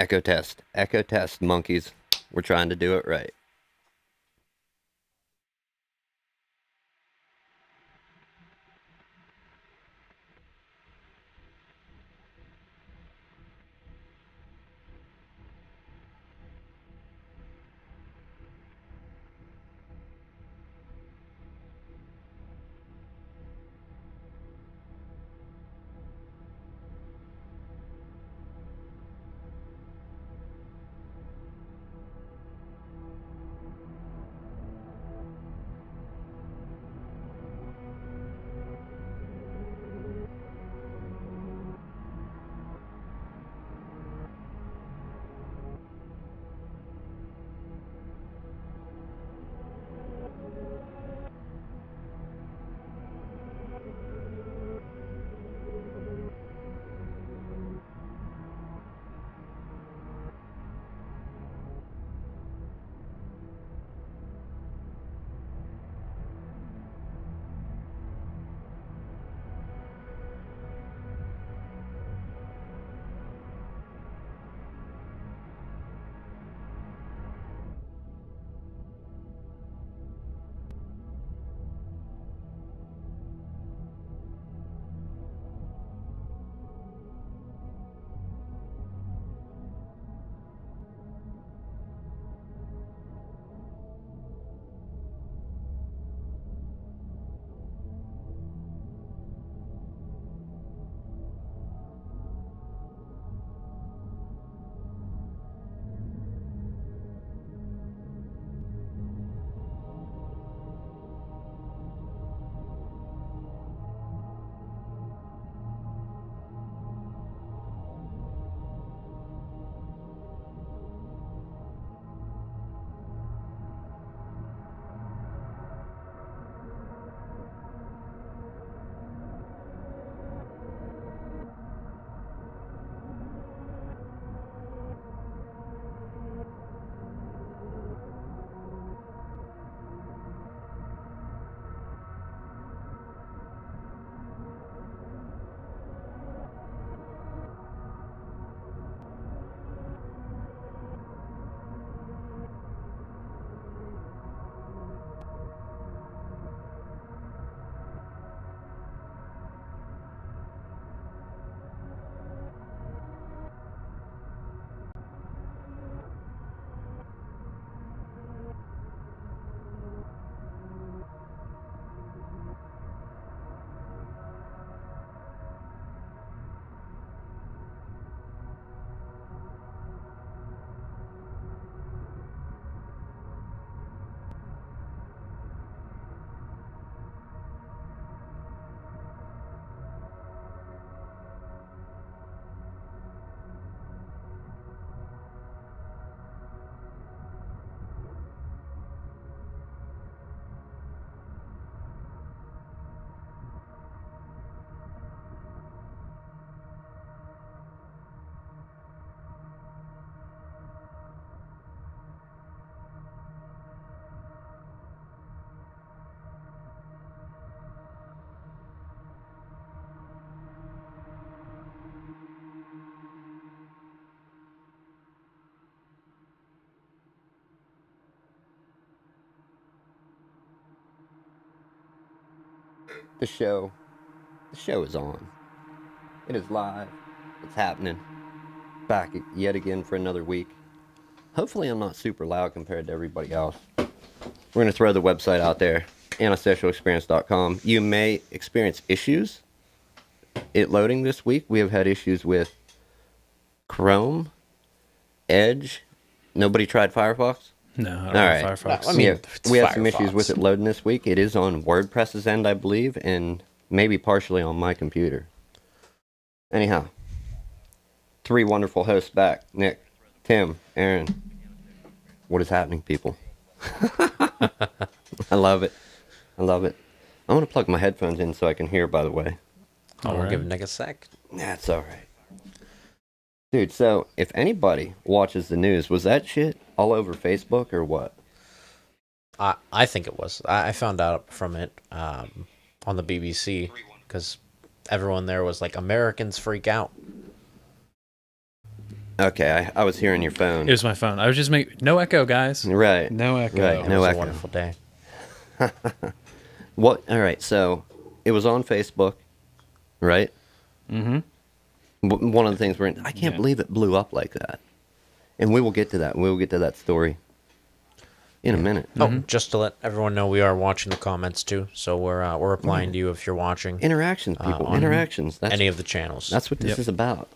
Echo test, monkeys. We're trying to do it right. The show. The show is on. It is live. It's happening. Back yet again for another week. Hopefully I'm not super loud compared to everybody else. We're going to throw the website out there, antisocialexp.com. You may experience issues it loading this week. We have had issues with Chrome, Edge. Nobody tried Firefox? No, I don't All have right. Firefox. No, I mean, Yeah, it's we have some Firefox. issues with it loading this week. It is on WordPress's end, I believe, and maybe partially on my computer. Anyhow, three wonderful hosts back. Nick, Tim, Aaron. What is happening, people? I love it. I love it. I want to plug my headphones in so I can hear, by the way. I'll Alright. give Nick a sec. That's all right. Dude, so if anybody watches the news, was that shit all over Facebook or what? I think it was. I found out from it on the BBC because everyone there was like, Americans freak out. Okay, I was hearing your phone. It was my phone. I was just making no echo, guys. Right. No echo. Right. It No was echo. a wonderful day. What? All right. So it was on Facebook, right? Mm-hmm. One of the things I can't believe it blew up like that. And we will get to that. We will get to that story in a minute. Oh, just to let everyone know, we are watching the comments too, so we're replying to you if you're watching Interactions, people. on Interactions. That's any of the channels. that's what this Yep. is about.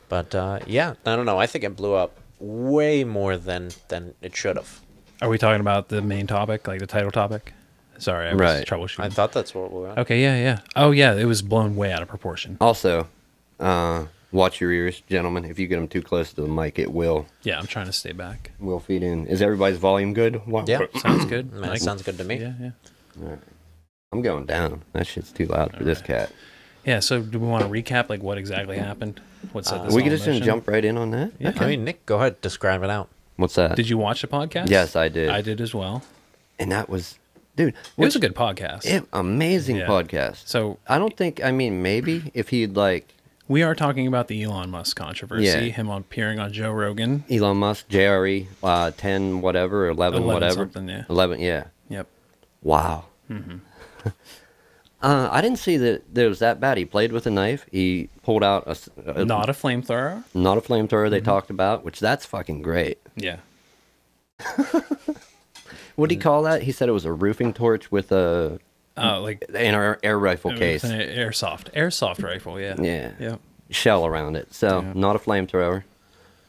But yeah, I don't know. I think it blew up way more than it should have. Are we talking about the main topic, like the title topic? Sorry, I was Right. troubleshooting. I thought that's what we were. Okay, yeah. Oh, yeah, it was blown way out of proportion. Also, watch your ears, gentlemen. If you get them too close to the mic, it will Yeah, I'm trying to stay back. feed in. Is everybody's volume good? Yeah, Sounds good. Man, it sounds good to me. Yeah. I'm going down. That shit's too loud for this cat. Yeah, so do we want to recap, like, what exactly happened? What set this We all could in just motion? jump right in on that. Yeah. I mean, Nick, go ahead, describe it out. What's that? Did you watch the podcast? Yes, I did. I did as well. And that was, dude, It was a good podcast. amazing Yeah. podcast. So I don't think. I mean, maybe if he'd like we are talking about the Elon Musk controversy, Yeah. him appearing on Joe Rogan. Elon Musk, JRE, 10 whatever, 11 whatever, something, yeah. 11, yeah. Yep. Wow. I didn't see that it was that bad. He played with a knife. He pulled out Not a flamethrower. not a flamethrower they talked about, which that's fucking great. Yeah. What did he call that? He said it was a roofing torch with a Like in our air rifle case. An airsoft rifle. Yeah. Yeah. Yep. Shell around it. So Yeah. not a flamethrower.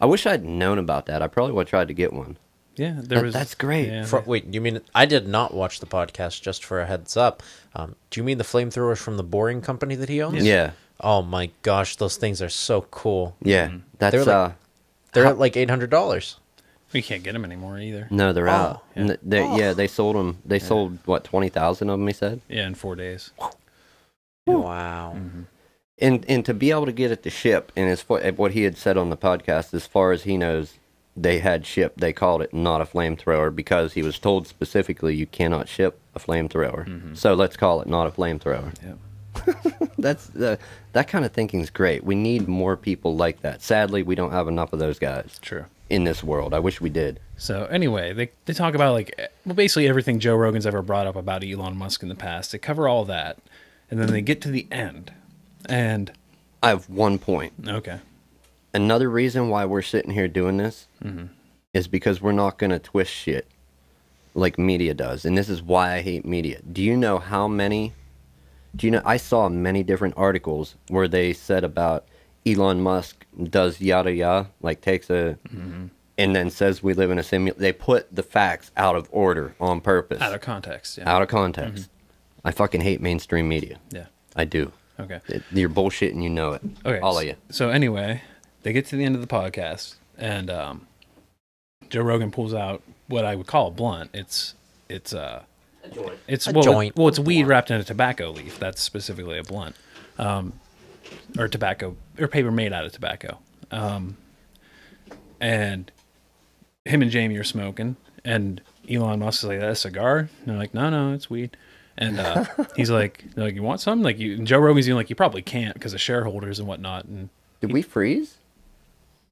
I wish I'd known about that. I probably would have tried to get one. Yeah. There was. That's great. Yeah. Wait, you mean I did not watch the podcast? Just for a heads up, do you mean the flamethrowers from the Boring Company that he owns? Yeah. Oh my gosh, those things are so cool. Yeah. That's They're like- They're at like $800. We can't get them anymore either. no, they're out. yeah. Yeah, they sold them. They sold what 20,000 of them. He said. Yeah, in 4 days. Wow. And to be able to get it to ship, and what he had said on the podcast, as far as he knows, they had shipped. They called it not a flamethrower because he was told specifically you cannot ship a flamethrower. So let's call it not a flamethrower. Yep. That kind of thinking is great. We need more people like that. Sadly, we don't have enough of those guys True. in this world. I wish we did. So anyway, they talk about basically everything Joe Rogan's ever brought up about Elon Musk in the past. They cover all that, and then they get to the end, and I have one point. okay, Another reason why we're sitting here doing this is because we're not going to twist shit like media does. And this is why I hate media. Do you know I saw many different articles where they said about Elon Musk does yada yada, like takes a, and then says we live in a simulation. They put the facts out of order on purpose. out of context. Yeah. Out of context. I fucking hate mainstream media. Yeah. I do. Okay. You're bullshitting, you know it. Okay. All of you. So anyway, they get to the end of the podcast, and Joe Rogan pulls out what I would call a blunt. It's A joint. joint. Well, it's weed wrapped in a tobacco leaf. That's specifically a blunt, or tobacco or paper made out of tobacco. And him and Jamie are smoking, and Elon Musk is like, "That's a cigar?" And they're like, "No, it's weed." And he's like, "They're like, you want some?" Like, and Joe Rogan's even like, "You probably can't because of shareholders and whatnot." And Did we freeze?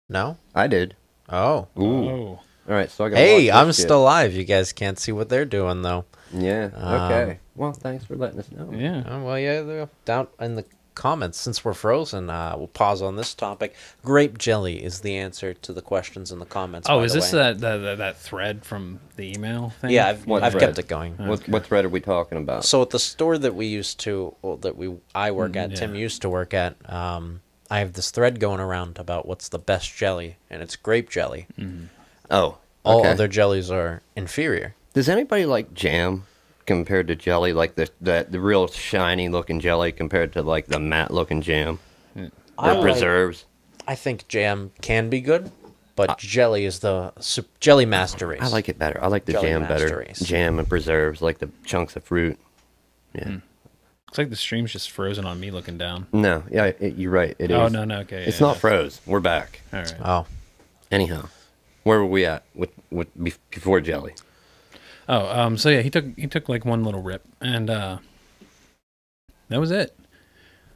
No? I did. Oh. Ooh. oh, All right, so I got. Hey, I'm still live. You guys can't see what they're doing, though. Yeah. Okay. Well, thanks for letting us know. yeah. Oh, well, yeah, they're down in the comments. Since we're frozen, we'll pause on this topic. Grape jelly is the answer to the questions in the comments. Oh, by is the this way. that thread from the email thing? Yeah, I've What kept thread? it going. What thread are we talking about? So at the store that we used to, I work at, yeah. Tim used to work at, I have this thread going around about what's the best jelly, and it's grape jelly. Oh, All okay. other jellies are inferior. Does anybody like jam compared to jelly? Like the real shiny looking jelly compared to like the matte looking jam I or like- preserves? I think jam can be good, but jelly is the jelly master race. I like it better. I like the Jelly jam master better. race. Jam and preserves, like the chunks of fruit. Yeah. Looks like the stream's just frozen on me looking down. No, yeah, you're right. It is. Oh no, okay. It's yeah, not froze. We're back. All right. Oh, Anyhow, where were we at with before jelly? Oh, so yeah, he took like one little rip, and that was it.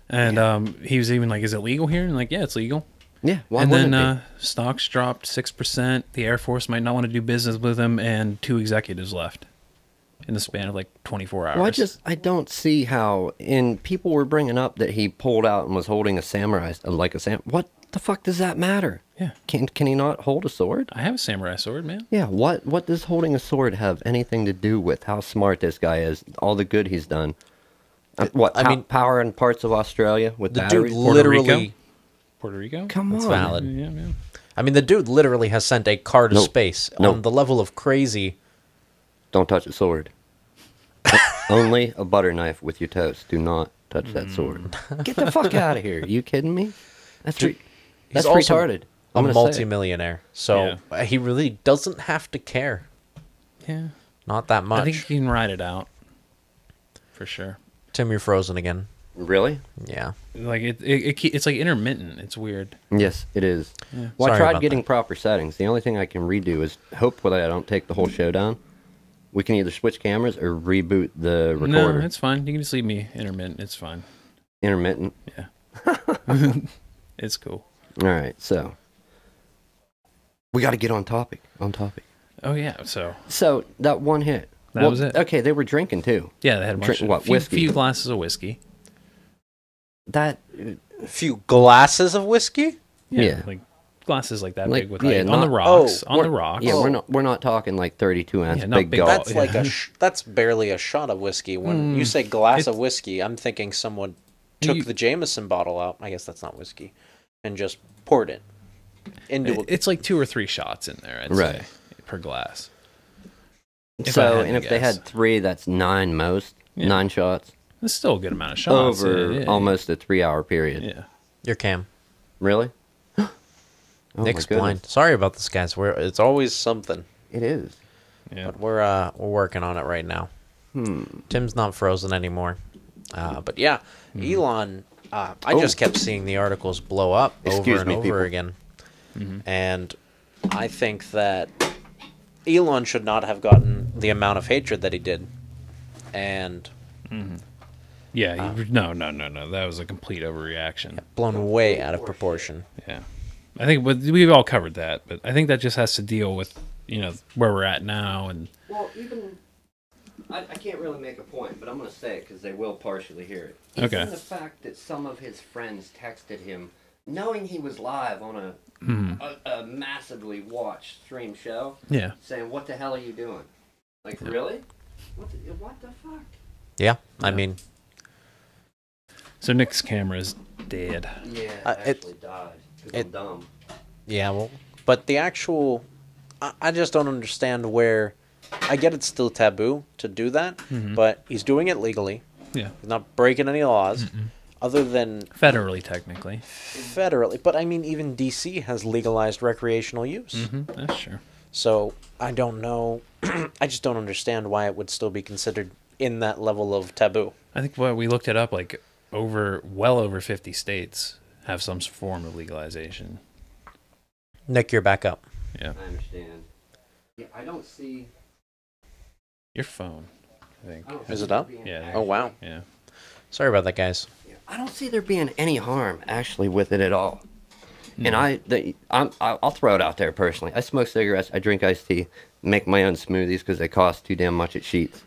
And he was even like, "Is it legal here?" And like, yeah, it's legal. Yeah, why and wouldn't then it stocks dropped 6%. The Air Force might not want to do business with him, and 2 executives left in the span of like 24 hours. Well, I don't see how. And people were bringing up that he pulled out and was holding a samurai, like a What the fuck does that matter? Yeah. Can he not hold a sword? I have a samurai sword, man. Yeah. What does holding a sword have anything to do with how smart this guy is? All the good he's done. Power in parts of Australia with The batteries? dude literally. Rico? Puerto Rico? Come That's on. valid. Yeah, man. I mean, the dude literally has sent a car to Nope. space Nope. on the level of crazy. Don't touch a sword. Only a butter knife with your toast. Do not touch that sword. Get the fuck out of here. Are you kidding me? That's He's that's also retarded. A I'm gonna say it. multimillionaire, so he really doesn't have to care. Yeah. Not that much. I think you can ride it out. For sure. Tim, you're frozen again. Really? Yeah. Like it's like intermittent. It's weird. Yes, it is. Yeah. Well, I Sorry tried about getting that. proper settings. The only thing I can redo is hope that I don't take the whole show down. We can either switch cameras or reboot the recorder. No, it's fine. You can just leave me intermittent. It's fine. Intermittent. Yeah. It's cool. All right, so we got to get on topic. On topic. Oh yeah. So that one hit. That was it. Okay, they were drinking too. yeah, they had a bunch of whiskey? few glasses of whiskey. That A few glasses of whiskey. Yeah. Like glasses like that Like, big with yeah, on not- the rocks. oh, on the rocks. yeah, we're not talking like 32 ounce Yeah, not big big gulp. gulp. That's like that's barely a shot of whiskey. When you say glass of whiskey, I'm thinking someone took You- the Jameson bottle out. I guess that's not whiskey, and just poured it into. It's like 2 or 3 shots in there, I'd Right. say, per glass. If I So, had and to if they guess. had 3, that's 9 most. Yeah. 9 shots It's still a good amount of shots. over yeah. almost a 3-hour period. Yeah. Your cam. Really? Oh, Nick's my goodness. blind. Sorry about this, guys. It's always something, It is. Yeah. but we're working on it right now. Tim's not frozen anymore, but yeah, Elon. I just kept seeing the articles blow up Excuse over and me, over people. again, and I think that Elon should not have gotten the amount of hatred that he did, and Yeah. No. That was a complete overreaction. blown way out of proportion. Yeah. I think we've all covered that, but I think that just has to deal with, where we're at now. And Well, even I can't really make a point, but I'm going to say it because they will partially hear it. Okay. Even the fact that some of his friends texted him, knowing he was live on a massively watched stream show, yeah. saying, "What the hell are you doing?" Like, really? What the fuck? Yeah, I Yeah. mean, So Nick's camera is dead. Yeah, it actually died. 'Cause it- I'm dumb. yeah, well, but the actual, I just don't understand where. I get it's still taboo to do that, but he's doing it legally. Yeah. He's not breaking any laws, other than Federally, technically. federally. But I mean, even DC has legalized recreational use. That's true. So I don't know. I just don't understand why it would still be considered in that level of taboo. I think what we looked it up, like well over 50 states have some form of legalization. Nick, you're back up. Yeah. I understand. Yeah, I don't see. Your phone, I think. I don't Is see it there up? being Yeah. actually- Oh wow. Yeah. Sorry about that, guys. I don't see there being any harm actually with it at all. And I'll throw it out there personally. I smoke cigarettes. I drink iced tea. Make my own smoothies because they cost too damn much at Sheetz.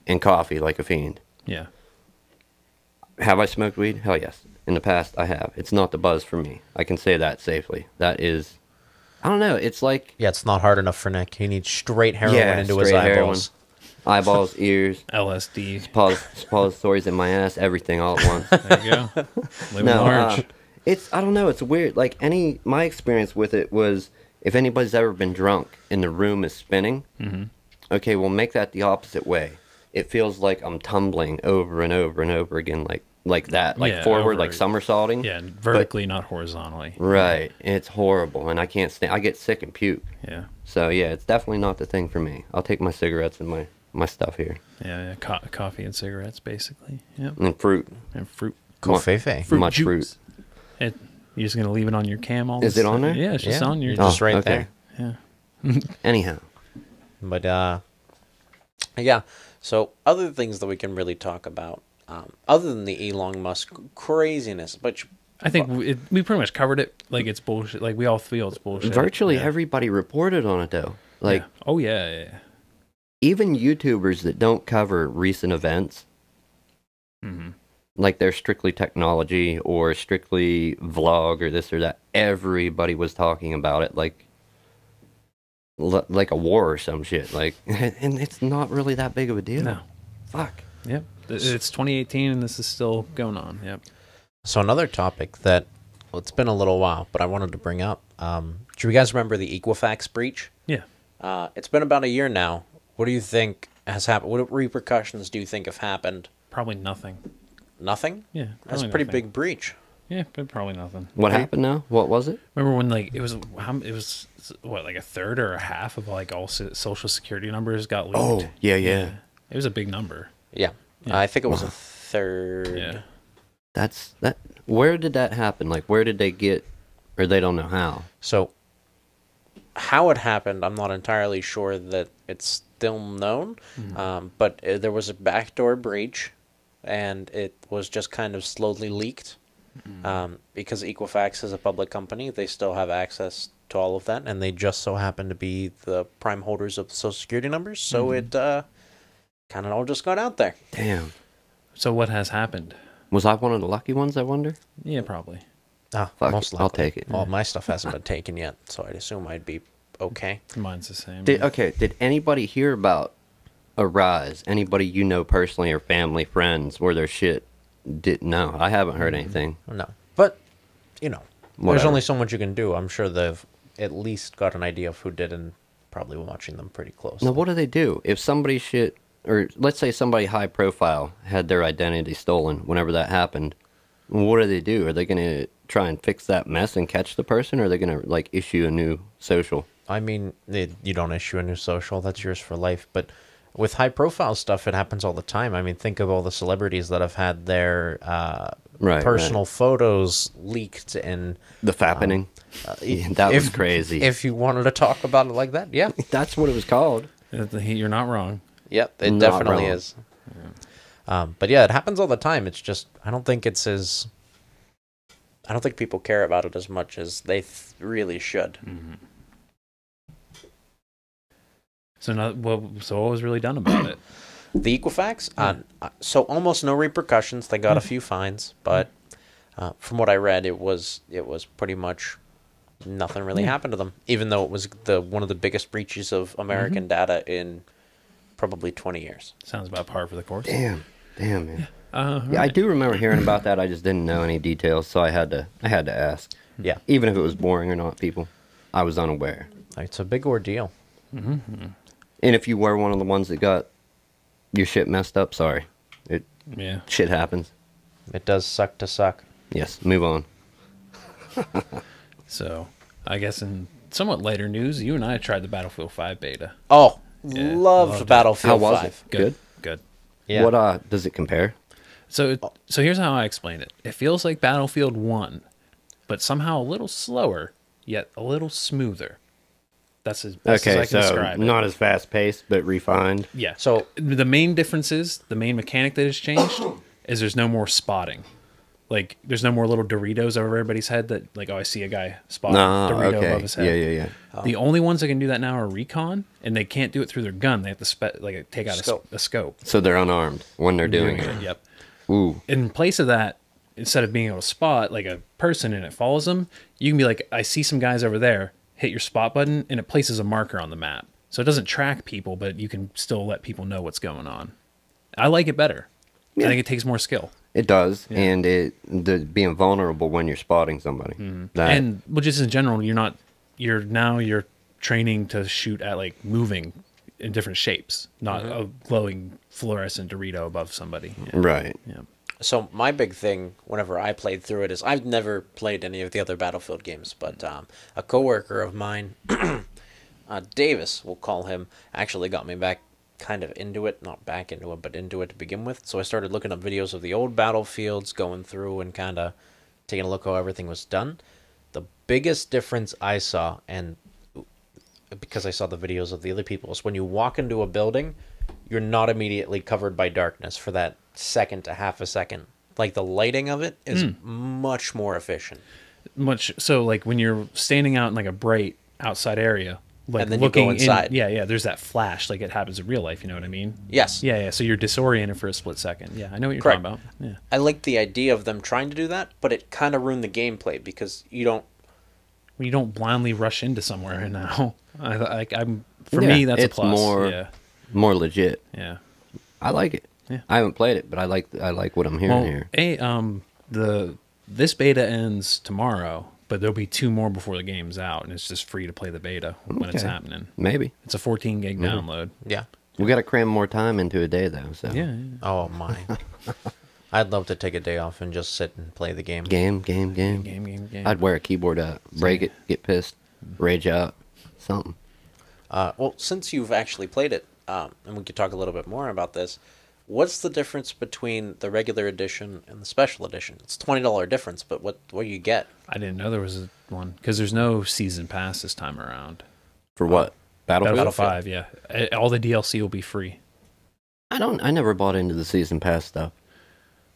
And coffee like a fiend. Yeah. Have I smoked weed? Hell yes. In the past, I have. It's not the buzz for me. I can say that safely. That is, I don't know. It's like Yeah, it's not hard enough for Nick. He needs straight heroin into his straight eyeballs. eyeballs, ears, LSD. suppositories in my ass, everything all at once. There you go. Living No, large. I don't know. It's weird. Like my experience with it was, if anybody's ever been drunk and the room is spinning, okay, well, make that the opposite way. It feels like I'm tumbling over and over and over again, like that, like Yeah, forward, over- like somersaulting. Yeah, vertically, not horizontally. Right. It's horrible, and I can't stand. I get sick and puke. Yeah. So yeah, it's definitely not the thing for me. I'll take my cigarettes and my stuff here Yeah. Coffee and cigarettes, basically. Yep. and fruit. And fruit. Kofefe. Much juice. You're just going to leave it on your cam all Is this it on time? there? Yeah, it's just Yeah. on your... It's just right okay. there. Yeah. Anyhow, But yeah. So other things that we can really talk about, other than the Elon Musk craziness, but I think we pretty much covered it. Like, it's bullshit. Like, we all feel it's bullshit. Virtually Yeah. everybody reported on it, though. Like, Yeah. Oh, yeah. even YouTubers that don't cover recent events, Mm-hmm. like they're strictly technology or strictly vlog or this or that, everybody was talking about it like a war or some shit. Like, and it's not really that big of a deal. No. Fuck. Yep. It's 2018 and this is still going on. Yep. So another topic that, well, it's been a little while, but I wanted to bring up. Do you guys remember the Equifax breach? Yeah. It's been about a year now. What do you think has happened? What repercussions do you think have happened? Probably nothing. Nothing? Yeah. That's a probably pretty nothing. big breach. Yeah, but probably nothing. What happened now? What was it? Remember when, like, it was what, like a third or a half of, like, all social security numbers got leaked? Oh, yeah. It was a big number. Yeah. Yeah. I think it was a third. Yeah. That's that. Where did that happen? Like, where did they get, or they don't know how? So, how it happened, I'm not entirely sure that it's still known. But there was a backdoor breach, and it was just kind of slowly leaked. Because Equifax is a public company, they still have access to all of that, and they just so happen to be the prime holders of the Social Security numbers. So it kind of all just got out there. Damn. So what has happened? Was I one of the lucky ones, I wonder? Yeah, probably. Ah, Fuck most it, likely. I'll take it. All my stuff hasn't been taken yet, so I'd assume I'd be okay. Mine's the same. Did anybody hear about a rise? Anybody you know personally or family, friends, where their shit didn't know? I haven't heard anything. No. But, there's Whatever. only so much you can do. I'm sure they've at least got an idea of who did and probably watching them pretty close. Now, what do they do? If somebody shit, or let's say somebody high profile had their identity stolen whenever that happened, what do they do? Are they going to try and fix that mess and catch the person, or are they going to, like, issue a new social? I mean, you don't issue a new social. That's yours for life. But with high-profile stuff, it happens all the time. I mean, think of all the celebrities that have had their personal photos leaked and... The fappening. That was crazy. If you wanted to talk about it like that, yeah. That's what it was called. You're not wrong. Yep, it Not definitely wrong. is. But yeah, it happens all the time. It's just, I don't think people care about it as much as they really should. So what was really done about it? The Equifax, so almost no repercussions. They got a few fines, but from what I read, it was pretty much nothing really happened to them. Even though it was one of the biggest breaches of American data in probably 20 years. Sounds about par for the course. Damn, man. Right. Yeah, I do remember hearing about that. I just didn't know any details, so I had to ask. Yeah, Even if it was boring or not, people, I was unaware. it's a big ordeal. And if you were one of the ones that got your shit messed up, sorry. Yeah. Shit happens. It does suck to suck. Yes, move on. So, I guess in somewhat later news, you and I tried the Battlefield 5 beta. Oh, Yeah, loved loved it. Battlefield How was 5. it? Good. Good. Yeah. What does it compare? So here's how I explain it. It feels like Battlefield 1, but somehow a little slower, yet a little smoother. That's as best as I can describe it. not as fast paced, but refined. Yeah. So- the main difference is, the main mechanic that has changed is there's no more spotting. Like, there's no more little Doritos over everybody's head that, like, oh, I see a guy spot Dorito above okay. his head. Yeah. The only ones that can do that now are recon, and they can't do it through their gun. They have to take out a scope. So they're unarmed when they're doing it. Yep. Ooh. In place of that, instead of being able to spot like a person and it follows them, you can be like, I see some guys over there, hit your spot button, and it places a marker on the map. So it doesn't track people, but you can still let people know what's going on. I like it better. Yeah. I think it takes more skill. It does, and being vulnerable when you're spotting somebody. And well, just in general, you're training to shoot at like moving in different shapes, not a glowing fluorescent Dorito above somebody. Yeah. Right. Yeah. So my big thing whenever I played through it is I've never played any of the other Battlefield games, but a coworker of mine, Davis, we'll call him, actually got me back kind of into it, not back into it, but into it to begin with. So I started looking up videos of the old Battlefields, going through and kind of taking a look how everything was done. The biggest difference I saw, and because I saw the videos of the other people, is when you walk into a building, you're not immediately covered by darkness for that second to half a second. Like the lighting of it is much more efficient. Much so, like when you're standing out in like a bright outside area, like And then you looking go inside. yeah, there's that flash like it happens in real life. You know what I mean? Yes. Yeah. So you're disoriented for a split second. Yeah, I know what you're Correct. talking about. Yeah. I like the idea of them trying to do that, but it kind of ruined the gameplay because you don't. When you don't blindly rush into somewhere now. I'm for Yeah, me that's a it's plus. more- More legit. Yeah. I like it. Yeah. I haven't played it, but I like what I'm hearing here. This beta ends tomorrow, but there'll be 2 more before the game's out, and it's just free to play the beta when it's Okay. happening. Maybe It's a 14 gig download. Yeah. we got to cram more time into a day though. So Yeah. Oh my. I'd love to take a day off and just sit and play the game. game. Game. I'd wear a keyboard out, break it, get pissed, rage out, something. Well, since you've actually played it, and we could talk a little bit more about this, what's the difference between the regular edition and the special edition? It's $20 difference, but what do you get? I didn't know there was one because there's no season pass this time around. For what? Battlefield? Battlefield 5, yeah. All the DLC will be free. I never bought into the season pass stuff.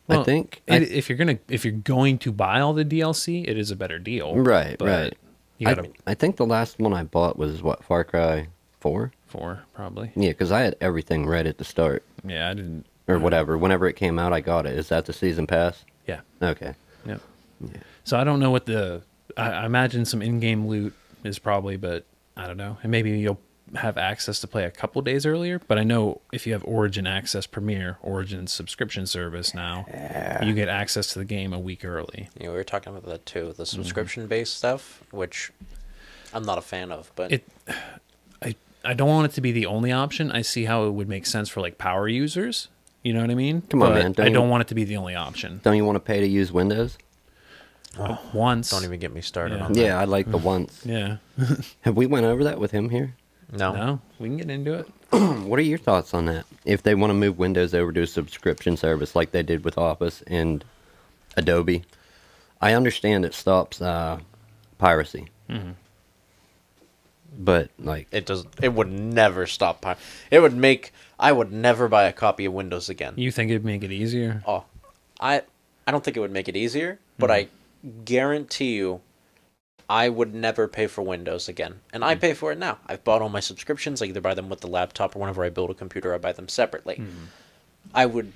Well, I think if you're going to buy all the DLC, it is a better deal. Right, but right. You got I think the last one I bought was what, Far Cry 4? 4 probably. Yeah, because I had everything right at the start Yeah, I didn't. or whatever. Whenever it came out, I got it. Is that the season pass? Yeah. Okay. Yep. So I don't know what I imagine some in-game loot is probably, but I don't know. And maybe you'll have access to play a couple days earlier. But I know if you have Origin Access Premier, Origin subscription service now, you get access to the game a week early. Yeah, we were talking about that too, the subscription-based stuff, which I'm not a fan of, but I don't want it to be the only option. I see how it would make sense for like power users. You know what I mean? Come on, But man. I don't want it to be the only option. Don't you want to pay to use Windows? Once. don't even get me started Yeah. on that. Yeah, I like the once. Yeah. Have we went over that with him here? No, we can get into it. What are your thoughts on that? If they want to move Windows over to a subscription service like they did with Office and Adobe, I understand it stops piracy. But like, It would never stop. I would never buy a copy of Windows again. You think it'd make it easier? Oh, I don't think it would make it easier, but I guarantee you, I would never pay for Windows again. And I pay for it now. I've bought all my subscriptions. I either buy them with the laptop or whenever I build a computer, I buy them separately. I would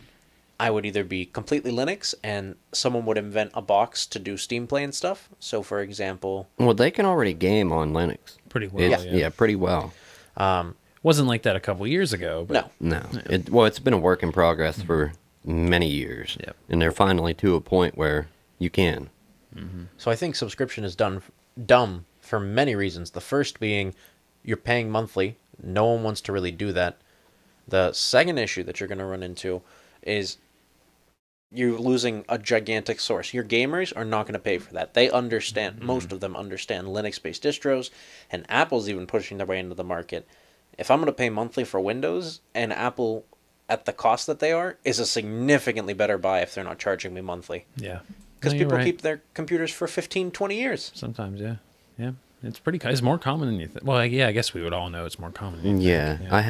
either be completely Linux and someone would invent a box to do Steam Play and stuff. So, for example, well, they can already game on Linux. Pretty well. Yeah, pretty well. Wasn't like that a couple years ago. But no. No, it's been a work in progress for many years. Yep. And they're finally to a point where you can. So I think subscription is dumb for many reasons. The first being you're paying monthly. No one wants to really do that. The second issue that you're going to run into is you're losing a gigantic source. Your gamers are not going to pay for that. They understand, most of them understand Linux-based distros, and Apple's even pushing their way into the market. If I'm going to pay monthly for Windows, and Apple, at the cost that they are, is a significantly better buy if they're not charging me monthly. Yeah. Because No, you're people right. keep their computers for 15, 20 years. Sometimes, yeah. Yeah. It's it's more common than you think. Well, yeah, I guess we would all know it's more common than you Yeah, think. I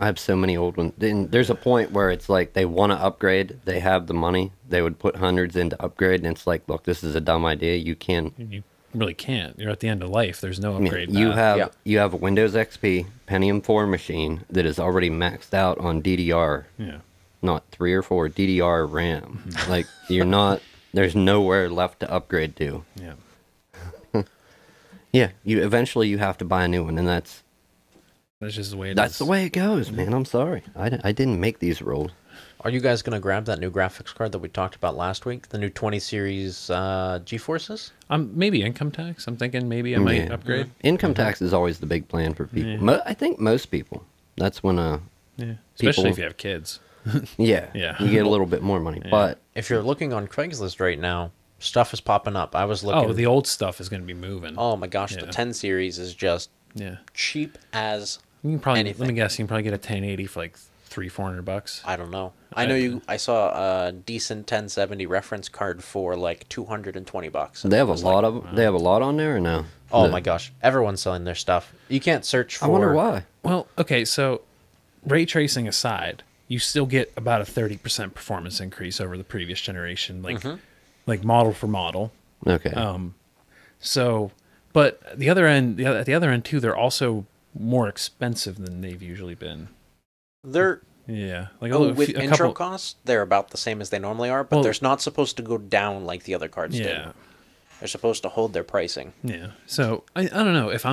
have so many old ones. Then there's a point where it's like they want to upgrade. They have the money. They would put hundreds into upgrade, and it's like, look, this is a dumb idea. You can't. You really can't. You're at the end of life. There's no upgrade. You path. have you have a Windows XP Pentium 4 machine that is already maxed out on DDR, Yeah. not 3 or 4 DDR RAM. Like you're not. There's nowhere left to upgrade to. Yeah. Yeah, you eventually have to buy a new one, and that's just the way it is. the way it goes, man. I'm sorry, I didn't make these rules. Are you guys going to grab that new graphics card that we talked about last week? The new 20 series GeForces? Maybe income tax. I'm thinking maybe I might Yeah. upgrade. Income tax is always the big plan for people. Yeah. I think most people. That's when Yeah. Especially People- if you have kids. yeah, Yeah. you get a little bit more money. But If you're looking on Craigslist right now, stuff is popping up. I was looking. Oh, the old stuff is going to be moving. Oh my gosh, the Yeah. 10 series is just Yeah. cheap as You can probably, anything. let me guess, you can probably get a 1080 for like $300-400. I don't know. I know I saw a decent 1070 reference card for like $220. they have a lot of they have a lot on there or no? Oh my gosh, everyone's selling their stuff. You can't search for. I wonder why. Well, okay, so ray tracing aside, you still get about a 30% performance increase over the previous generation, like model for model. Okay. So, but at the other end too, they're also more expensive than they've usually been. They're Yeah, like with intro costs, they're about the same as they normally are, but they're not supposed to go down like the other cards did. Yeah, They're supposed to hold their pricing. yeah. So I don't know if I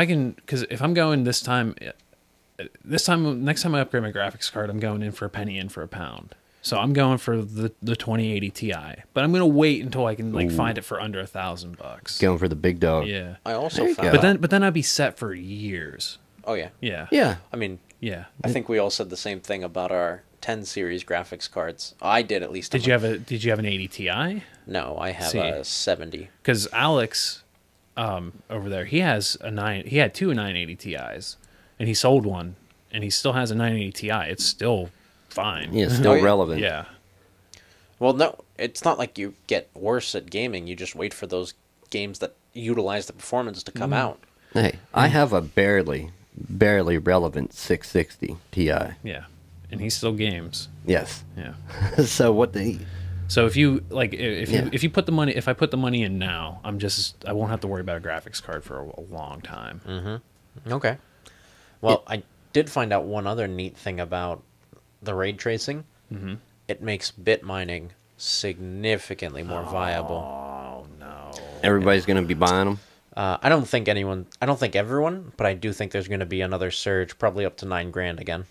can, because if I'm going next time I upgrade my graphics card, I'm going in for a penny in for a pound. So I'm going for the 2080 Ti, but I'm gonna wait until I can find it for under $1,000. Going for the big dog. Yeah, I also found but then I'd be set for years. Oh yeah. Yeah, Yeah. I mean, yeah. I think we all said the same thing about our 10 series graphics cards. I did, at least. Did you have an 80 Ti? No, I have a 70. Because Alex, over there, he had two 980 Ti's, and he sold one, and he still has a 980 Ti. It's still fine. Yeah, still yeah. relevant. Yeah. Well, no, it's not like you get worse at gaming. You just wait for those games that utilize the performance to come out. Hey, I have a barely relevant 660 Ti. Yeah. And he still games. Yes. Yeah. So what the... So if you if I put the money in now, I won't have to worry about a graphics card for a long time. Mm-hmm. Okay. Well, I did find out one other neat thing about the ray tracing. Mm-hmm. It makes bit mining significantly more viable. Oh no! Everybody's going to be buying them? I don't think everyone, but I do think there's going to be another surge, probably up to $9,000 again.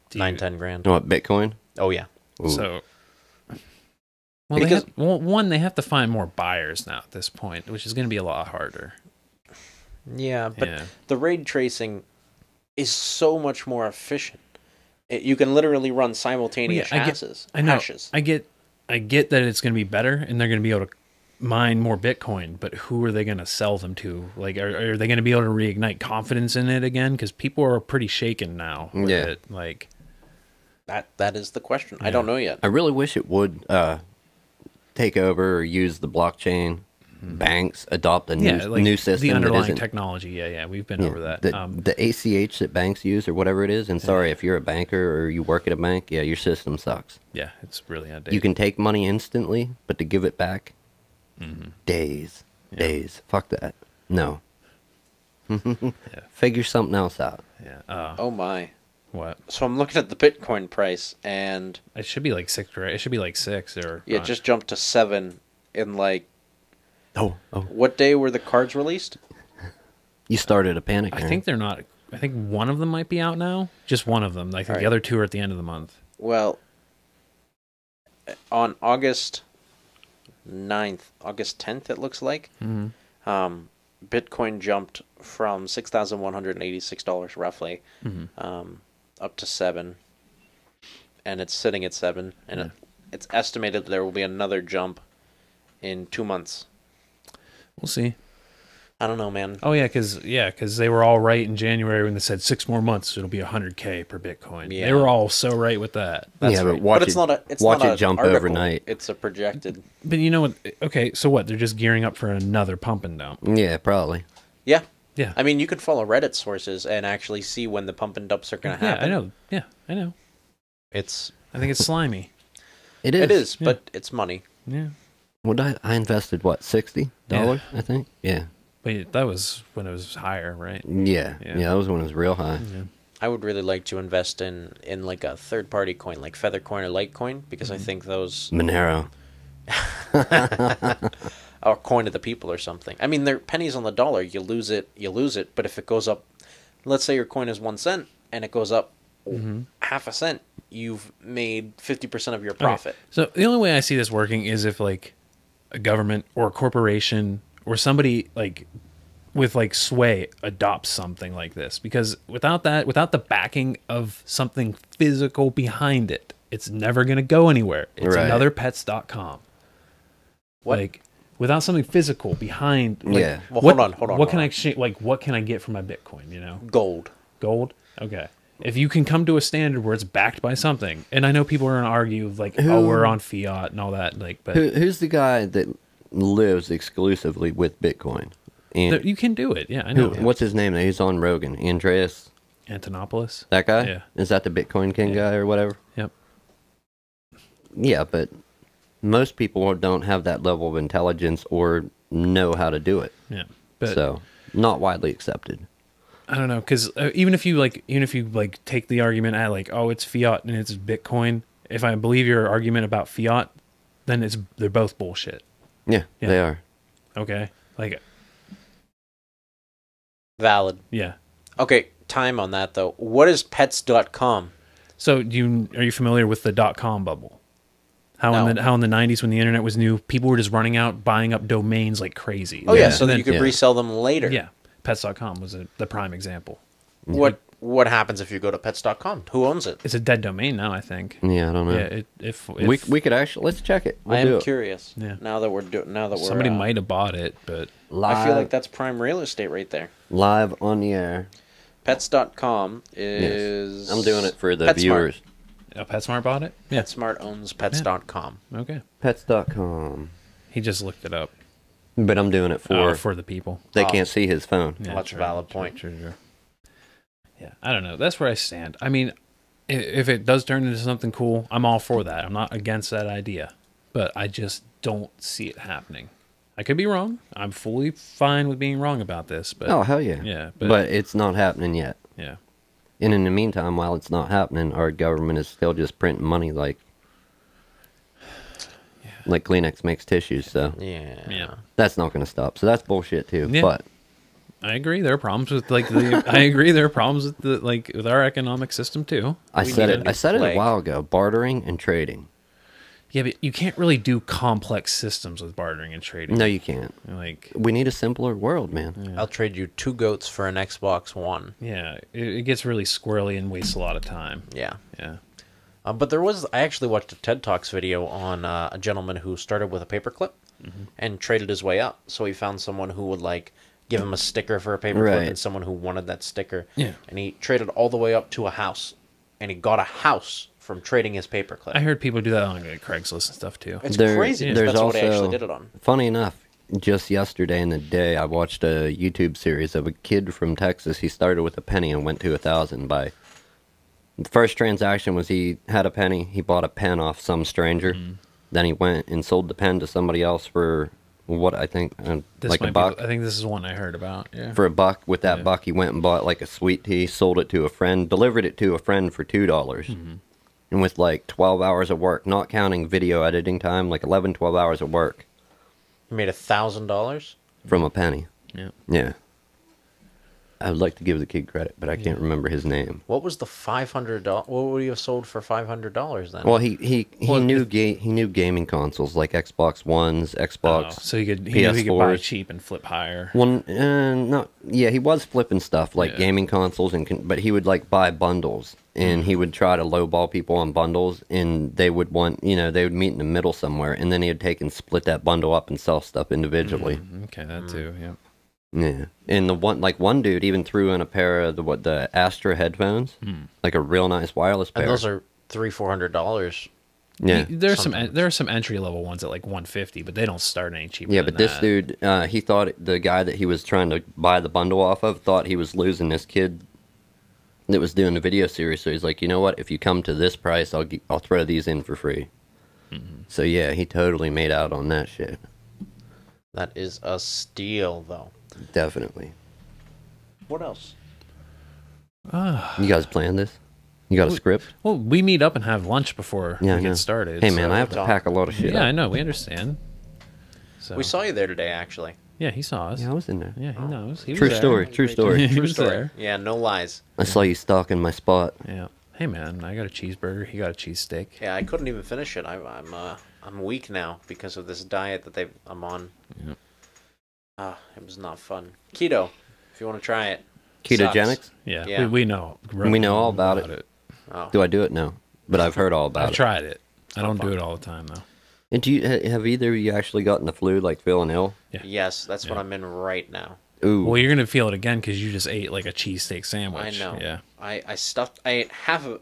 10 grand. What, Bitcoin? Oh yeah. Ooh. So, well, they have to find more buyers now at this point, which is going to be a lot harder. Yeah, but the ray tracing is so much more efficient. You can literally run simultaneous hashes. I know. I get that it's going to be better, and they're going to be able to mine more Bitcoin, but who are they going to sell them to? Like, are they going to be able to reignite confidence in it again? Because people are pretty shaken now with it. Like, that is the question. I don't know yet. I really wish it would take over or use the blockchain. Banks adopt a new system. The underlying technology. Yeah, we've been over that. The ACH that banks use or whatever it is. And sorry, if you're a banker or you work at a bank, your system sucks. Yeah, it's really outdated. You can take money instantly, but to give it back, days. Fuck that. No. Figure something else out. Yeah. Oh my. What? So I'm looking at the Bitcoin price, and it should be like 6, right? It should be like 6 or. Yeah, it just jumped to 7 in like. Oh. What day were the cards released? You started a panic. I think they're not. I think one of them might be out now. Just one of them. I think the other two are at the end of the month. Well, on August 9th, August 10th, it looks like, Bitcoin jumped from $6,186 roughly up to 7, and it's sitting at 7, and it's estimated there will be another jump in 2 months. We'll see. I don't know, man. Oh yeah, because they were all right in January when they said 6 more months it'll be $100K per Bitcoin. Yeah. They were all so right with that. That's right. But watch it jump article. overnight. It's a projected. But you know what? Okay, so what? They're just gearing up for another pump and dump. Yeah, probably. Yeah. Yeah. I mean, you could follow Reddit sources and actually see when the pump and dumps are going to happen. I know. Yeah, I know. I think it's slimy. It is. It is, but it's money. Yeah. I invested $60, I think. Yeah. But that was when it was higher, right? Yeah, that was when it was real high. Yeah. I would really like to invest in like a third-party coin, like Feathercoin or Litecoin, because I think those... Monero. Or Coin of the People or something. I mean, they're pennies on the dollar. You lose it. But if it goes up... Let's say your coin is 1 cent, and it goes up half a cent, you've made 50% of your profit. Okay. So the only way I see this working is if, like, a government or a corporation or somebody like with like sway adopts something like this, because without the backing of something physical behind it, it's never going to go anywhere. It's another pets.com. What? Like without something physical behind. Like, Well, hold on. What can I exchange? Like what can I get for my Bitcoin? You know, gold. Okay. If you can come to a standard where it's backed by something, and I know people are going to argue like, we're on fiat and all that, like, but who's the guy that lives exclusively with Bitcoin? You can do it. Yeah, I know. What's his name? He's on Rogan. Andreas Antonopoulos. That guy? Yeah. Is that the Bitcoin King guy or whatever? Yep. Yeah, but most people don't have that level of intelligence or know how to do it. Yeah. But So, not widely accepted. I don't know, because even if you take the argument at like, oh, it's fiat and it's Bitcoin. If I believe your argument about fiat, then they're both bullshit. Yeah, Yeah. they are. Okay, like Valid. yeah. Okay, time on that though. What is pets.com? So are you familiar with the .com bubble? How No. in the 90s when the internet was new, people were just running out buying up domains like crazy. Oh yeah, Yeah. so that And you could yeah. resell them later. yeah, pets.com was the prime example. What happens if you go to pets.com? Who owns it? It's a dead domain now, I think. Yeah, I don't know. Yeah, if we could actually, let's check it. We'll I do am it. curious. Yeah. Now that we're somebody might have bought it, but I feel like that's prime real estate right there. Live on the air. Pets.com is. I'm doing it for the PetSmart. viewers. PetSmart bought it. Yeah, PetSmart owns pets.com. okay. Pets.com. He just looked it up But I'm doing it for the people. they Oh. can't see his phone. Yeah, That's a valid point. True. Yeah, I don't know. That's where I stand. I mean, if it does turn into something cool, I'm all for that. I'm not against that idea, but I just don't see it happening. I could be wrong. I'm fully fine with being wrong about this, but Oh, hell yeah. yeah, But it's not happening yet. yeah, And in the meantime, while it's not happening, our government is still just printing money like Kleenex makes tissues. So yeah. that's not going to stop. So that's bullshit too. Yeah. But I agree. There are problems with I agree. There are problems with with our economic system too. I We said need it. a new I said it a flag. while ago. Bartering and trading. Yeah, but you can't really do complex systems with bartering and trading. No, you can't. Like, We need a simpler world, man. I'll trade you 2 goats for an Xbox One. yeah, it gets really squirrely and wastes a lot of time. Yeah. Yeah. But I actually watched a TED Talks video on a gentleman who started with a paperclip and traded his way up. So he found someone who would like give him a sticker for a paperclip Right. and someone who wanted that sticker. Yeah. And he traded all the way up to a house. And he got a house from trading his paperclip. I heard people do that on like, Craigslist and stuff too. It's There- crazy. yeah. That's there's what he also- actually did it on. Funny enough, just yesterday in the day, I watched a YouTube series of a kid from Texas. He started with a penny and went to 1,000 by. The first transaction was he had a penny. He bought a pen off some stranger. Then he went and sold the pen to somebody else for what I think, This like might a buck. I think this is one I heard about. Yeah. For a buck, with that Yeah. buck, he went and bought like a sweet tea, sold it to a friend, delivered it to a friend for $2. And with like 12 hours of work, not counting video editing time, like 11, 12 hours of work He made $1,000. from a penny. Yeah. Yeah. I would like to give the kid credit, but I can't remember his name. What was the $500? What would he have sold for $500 then? Well, he Well, knew he knew gaming consoles like Xbox Ones, Xbox. So he knew he could buy PS4s. cheap and flip higher. One, no, yeah, he was flipping stuff like Yeah. gaming consoles, but he would like buy bundles, and he would try to lowball people on bundles, and they would they would meet in the middle somewhere, and then he would take and split that bundle up and sell stuff individually. Okay, that too. Yeah. Yeah, and one dude even threw in a pair of the Astra headphones, like a real nice wireless pair. and those are $300-400. yeah. There are some entry level ones at like 150, but they don't start any cheaper. Yeah, than but this that. dude, he thought the guy that he was trying to buy the bundle off of thought he was losing this kid that was doing the video series. So he's like, you know what? If you come to this price, I'll throw these in for free. So yeah, he totally made out on that shit. That is a steal, though. Definitely. What else? You guys planned this? You got a script? Well, we meet up and have lunch before Yeah, I we know. get started. Hey man, so- I have to pack a lot of shit. Yeah, up. I know. We understand. So We saw you there today, actually. yeah, he saw us. Yeah, I was in there. Yeah, he knows. He was True there. story. True story. He True was story. there. Yeah, no lies. I saw you stalking my spot. Yeah. Hey man, I got a cheeseburger. He got a cheesesteak. Yeah, I couldn't even finish it. I'm weak now because of this diet that I'm on. Yep. It was not fun. Keto, if you want to try it. Ketogenics? Sucks. Yeah, Yeah. We know. We know all about it. Oh. Do I do it? No, but I've heard all about I've it. tried it. I don't fun. do it all the time though. And have either of you actually gotten the flu, like feeling ill? Yeah. Yes, that's what Yeah. I'm in right now. Ooh. Well, you're gonna feel it again because you just ate like a cheesesteak sandwich. I know. Yeah. I ate half of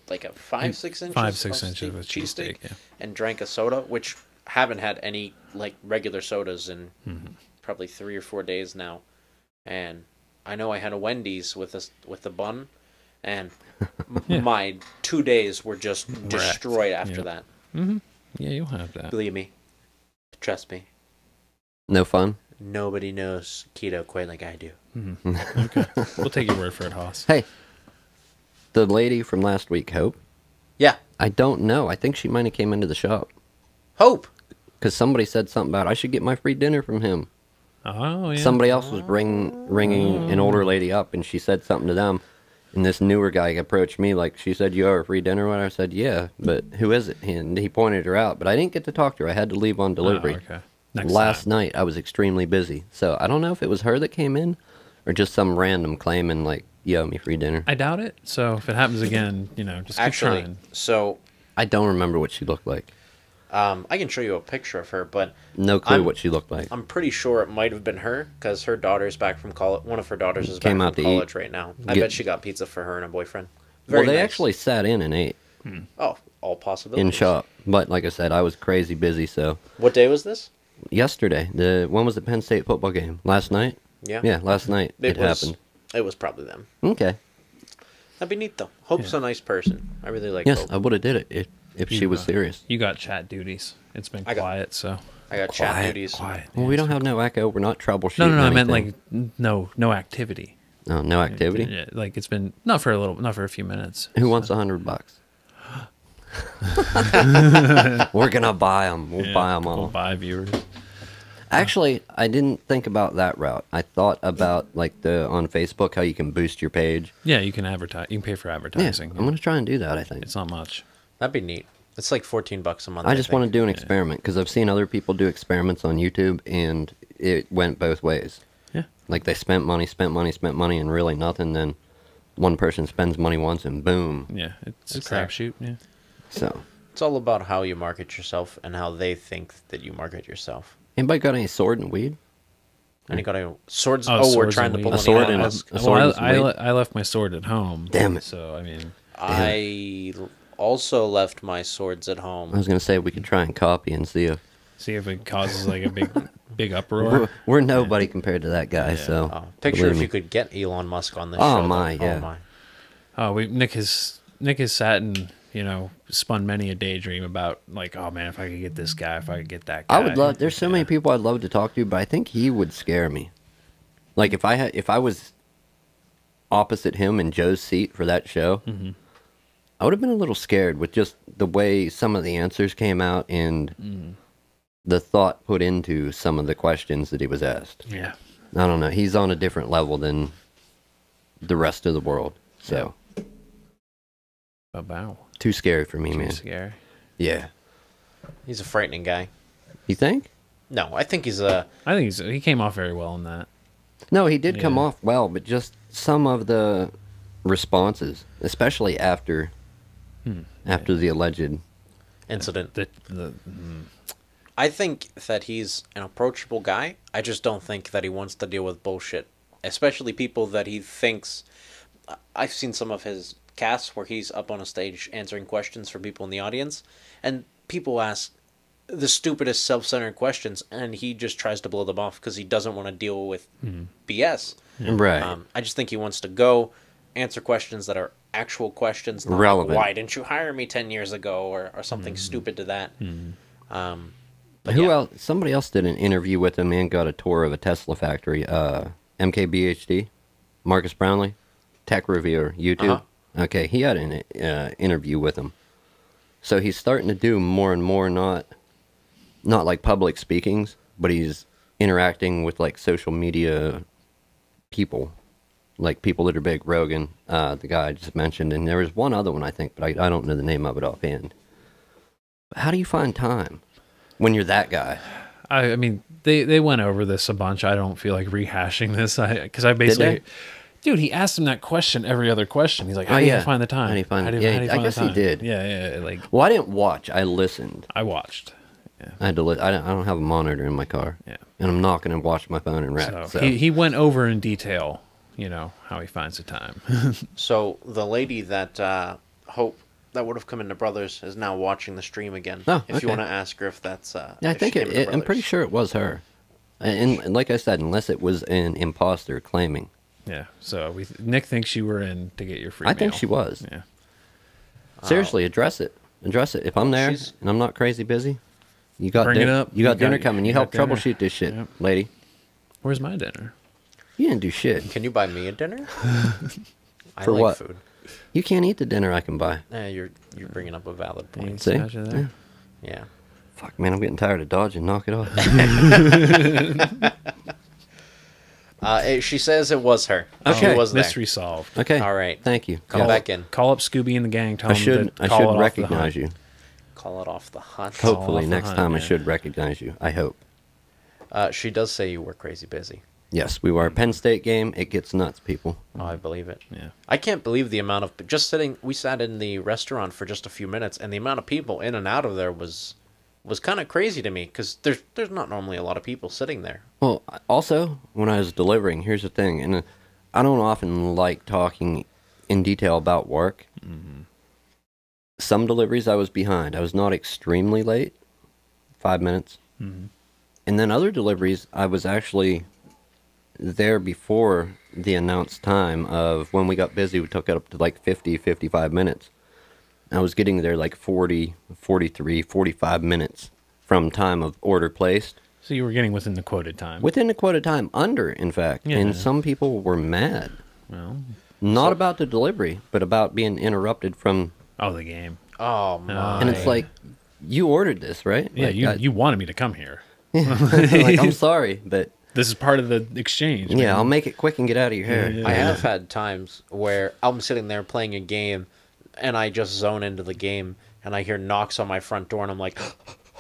like a 5-6 inches. 5-6 of inches of cheesesteak. Yeah. and drank a soda, which haven't had any like regular sodas in Mm-hmm. probably 3 or 4 days now. And I know I had a Wendy's with the bun, And my 2 days were just destroyed after that. Mm-hmm. Yeah, you'll have that. Believe me. Trust me. No fun? Nobody knows keto quite like I do. Mm-hmm. Okay. We'll take your word for it, Hoss. Hey, the lady from last week, Hope, Yeah. I don't know. I think she might have came into the shop. Hope. Because somebody said something about, I should get my free dinner from him. Oh, yeah. Somebody else was ringing an older lady up, and she said something to them. And this newer guy approached me, like, she said, you owe her free dinner? And I said, yeah, but who is it? And he pointed her out, but I didn't get to talk to her. I had to leave on delivery. Oh, okay. Next Last time. night, I was extremely busy. So I don't know if it was her that came in, or just some random claiming, like, you owe me free dinner. I doubt it. So if it happens again, just keep trying. So I don't remember what she looked like. I can show you a picture of her, but No clue what she looked like. I'm pretty sure it might have been her because her daughter's back from college. One of her daughters is back Came out from to college eat. right now. I bet she got pizza for her and a boyfriend. Very Well, they nice. actually sat in and ate Oh, all possibilities. in shop. But like I said, I was crazy busy, so... What day was this? Yesterday. When was the Penn State football game? Last night? Yeah. Yeah, last night it happened. It was probably them. Okay. That'd be neat though. Hope's a nice person. I really like Yes, Hope. I would have did it if she was serious. You got chat duties. It's been quiet, so. I got chat duties. Quiet. Well, we don't have no echo. We're not troubleshooting No, I meant anything. like no activity. Oh, no activity? Yeah, like it's been not for a few minutes. Who wants $100? We're going to buy them. We'll buy them all. We'll buy viewers. Actually, I didn't think about that route. I thought about, like, on Facebook, how you can boost your page. Yeah, you can advertise. You can pay for Yeah, advertising. I'm going to try and do that, I think. It's not much. That'd be neat. It's like $14 a month. I just want to do an experiment, because I've seen other people do experiments on YouTube, and it went both ways. Yeah. Like, they spent money, and really nothing. Then one person spends money once, and boom. Yeah, it's a there. crapshoot. Yeah. So, It's all about how you market yourself and how they think that you market yourself. anybody got any sword and weed? And you got a swords. Oh, Oh, we're swords trying and to weed. pull A an sword Elon and a- Musk. a sword and some weed? I left my sword at home. Damn it. So I mean, I also left my swords at I home. was going to say we could try and copy and see if... see if it causes like a big uproar. We're nobody compared to that guy, so... Picture believe if me. you could get Elon Musk on this Oh, show. my, though. yeah. Oh my. Oh, Nick has sat and spun many a daydream about like, oh man, if I could get this guy, if I could get that guy. I would love... There's so many people I'd love to talk to, but I think he would scare me. Like, if I was opposite him in Joe's seat for that show, I would have been a little scared with just the way some of the answers came out and the thought put into some of the questions that he was asked. Yeah. I don't know. He's on a different level than the rest of the world. So, Wow. too scary for me, man. Scary. Yeah. He's a frightening guy. You think? No, I think he's a. I think he came off very well in that. No, he did come Yeah. off well, but just some of the responses, especially after the alleged... incident. The I think that he's an approachable guy. I just don't think that he wants to deal with bullshit, especially people that he thinks. I've seen some of his casts where he's up on a stage answering questions for people in the audience, and people ask the stupidest self-centered questions, and he just tries to blow them off because he doesn't want to deal with BS. Right. I just think he wants to go answer questions that are actual questions, not like, Relevant. why didn't you hire me 10 years ago, or something stupid to that. But Who yeah. else? Somebody else did an interview with him and got a tour of a Tesla factory. MKBHD, Marcus Brownlee, tech reviewer, YouTube. Okay, he had an interview with him. So he's starting to do more and more, not like public speakings, but he's interacting with like social media people, like people that are big. Rogan, the guy I just mentioned, and there was one other one I think, but I don't know the name of it offhand. How do you find time when you're that guy? I mean, they went over this a bunch. I don't feel like rehashing this because I basically, dude, he asked him that question every other question. He's like, "How do you find the time? How do you find? how do Yeah, you I find guess the he time?" did. Yeah. Like, Well, I didn't watch. I listened. I watched. Yeah. I had to. I don't have a monitor in my car. Yeah. And I'm not going to watch my phone and rap. So, He went over in detail, how he finds the time. So the lady that Hope that would have come into Brothers is now watching the stream again. Oh, if you okay. want to ask her if that's. yeah, I if think she came into I'm pretty Brothers. sure it was her. And like I said, unless it was an imposter claiming. Yeah. So Nick thinks you were in to get your free I meal. think she was. Yeah. Seriously, address it. Address it. If I'm there She's- and I'm not crazy busy, you got Bring it up. You got You dinner got- coming. You you help got dinner. troubleshoot this shit, Yep. lady. Where's my dinner? You didn't do shit. Can you buy me a dinner? I For like what? food. You can't eat the dinner I can buy. You're bringing up a valid You point. See? smash it there? Yeah. Fuck, man, I'm getting tired of dodging. Knock it off. She says it was her. Okay. She was there. Mystery solved. Okay. All right. Thank you. Come Yes. back in. Call up Scooby and the gang. Tell I them should to call it off the recognize hunt. you. Call it off the hunt. Hopefully off the next hunt, time I yeah. should recognize you. I hope. She does say you were crazy busy. Yes, we were a Penn State game. It gets nuts, people. Oh, I believe it. Yeah. I can't believe the amount of we sat in the restaurant for just a few minutes, and the amount of people in and out of there was kind of crazy to me because there's not normally a lot of people sitting there. Well, also, when I was delivering, here's the thing, and I don't often like talking in detail about work. Mm-hmm. Some deliveries I was behind. I was not extremely late, 5 minutes. Mm-hmm. And then other deliveries, I was actually there before the announced time of when we got busy. We took it up to like 50, 55 minutes. I was getting there like 40, 43, 45 minutes from time of order placed. So you were getting within the quoted time. Within the quoted time, under, in fact. Yeah. And some people were mad. Well, Not about the delivery, but about being interrupted from... the game. Oh my! And it's like, you ordered this, right? Yeah, Like, you wanted me to come here. like, I'm sorry, but... This is part of the exchange. Yeah, man. I'll make it quick and get out of your hair. Yeah. I have had times where I'm sitting there playing a game, and I just zone into the game, and I hear knocks on my front door, and I'm like,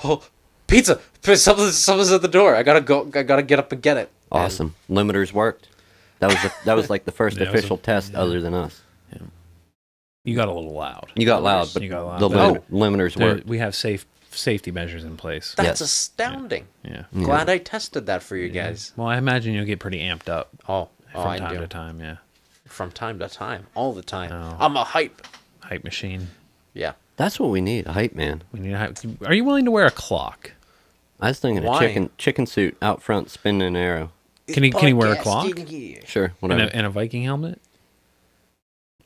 "Oh, pizza! Someone's at the door! I gotta go! I gotta get up and get it!" Awesome. Limiters worked. That was like the first That was official test other than us. You got a little loud. You got loud, but You got loud. the But- limiters There- worked. we have safety measures in place. That's Yes. astounding. Yeah. Glad I tested that for you guys. Well, I imagine you'll get pretty amped up Oh, from I time do. to time. Yeah. From time to time, all the time. Oh. I'm a hype. Hype machine. Yeah. That's what we need, a hype man. We need a hype. Are you willing to wear a clock? I was thinking Why? a chicken suit out front spinning an arrow. Can he wear a clock? Sure, And whatever. and a Viking helmet?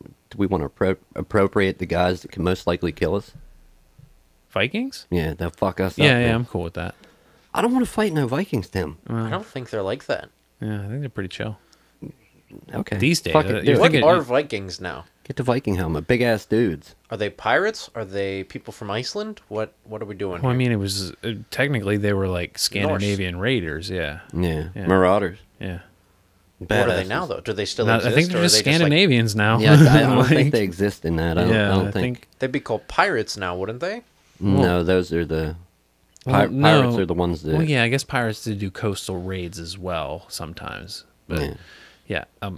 Do we want to appropriate the guys that can most likely kill us? Vikings? Yeah, they'll fuck us up. Yeah, man. I'm cool with that. I don't want to fight no Vikings, Tim. I don't think they're like that. Yeah, I think they're pretty chill. Okay. These days, Fuck it, you do What it. think are Vikings now? Get the Viking helmet. Big ass dudes. Are they pirates? Are they people from Iceland? What are we doing? Well, I here? mean, it was technically they were like Scandinavian raiders. Yeah, Yeah. Yeah. Marauders. yeah. What are they Badasses. now, though? Do they still Now, exist? I think or they're are just they like- Scandinavians now. Yeah, I don't Like, think they exist in that. I don't I think. they'd be called pirates now, wouldn't they? No, those are the... Well, Pirates no. are the ones that... Well, yeah, I guess pirates do coastal raids as well sometimes. But Yeah. yeah,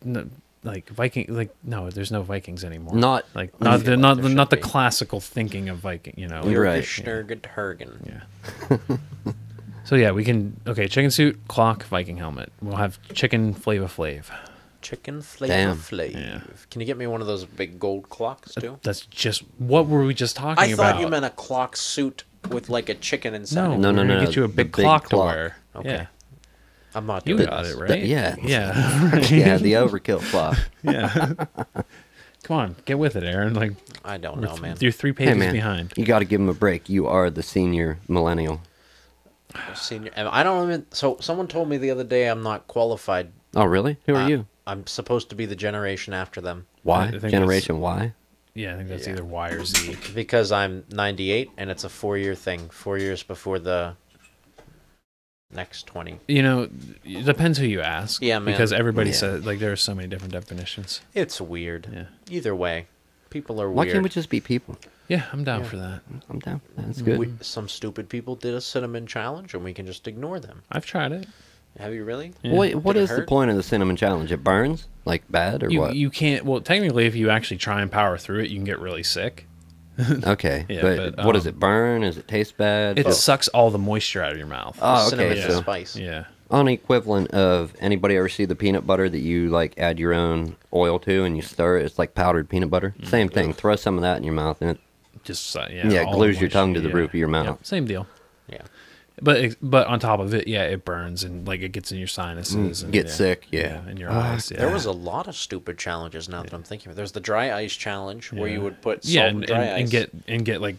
no, like Viking, like no, there's no Vikings anymore. Not- like I feel not like there not the should be. classical thinking of Viking. You know, You're right. Jurgenhergen. Yeah. So yeah, we can chicken suit, clock, Viking helmet. We'll have chicken Flava Flav. Chicken Flavor Damn. Flav. Yeah. Can you get me one of those big gold clocks too? That's just what were we just talking I about? thought you meant a clock suit with like a chicken inside. no, it. No, we're no, gonna no, Get you a the big big clock to clock. wear. Okay. Yeah, I'm not you doing got this. it right. yeah. yeah, Yeah, the overkill clock. yeah. Come on, get with it, Aaron. Like I don't know, man. you're 3 Hey, pages man. behind. You got to give him a break. You are the senior millennial. Senior. And I don't even. So someone told me the other day I'm not qualified. Oh, really? Who are you? I'm supposed to be the generation after them Y? I think Generation Y? Yeah, I think that's Yeah. either Y or Z. because I'm 98 and it's a 4-year thing. 4 years before the next 20. You know, it depends who you ask. Yeah, man. Because everybody Yeah. says like there are so many different definitions. It's weird. Yeah. Either way, people are Why weird. can't we just be people? Yeah, I'm down for that. I'm down for that. That's good. Some stupid people did a cinnamon challenge and we can just ignore them. I've tried it. Have you really? Yeah. What Did it is the hurt? point of the cinnamon challenge? It burns? Like bad or what? You can't. Well, technically, if you actually try and power through it, you can get really sick. Okay. Yeah, but, but, what does it burn? Does it taste bad? It Oh. sucks all the moisture out of your mouth. Oh, Cinnamon okay. and So spice. Yeah. on equivalent of anybody ever see the peanut butter that you like add your own oil to and you stir it? It's like powdered peanut butter. Same thing. Throw some of that in your mouth and it Just Yeah, it all the glues your tongue to moisture, the roof of your mouth. Yep, same deal. Yeah. but on top of it, yeah, it burns and like it gets in your sinuses and Get sick, yeah. in your eyes. Yeah. There was a lot of stupid challenges now that I'm thinking of it. There's the dry ice challenge where you would put salt and dry ice. and get like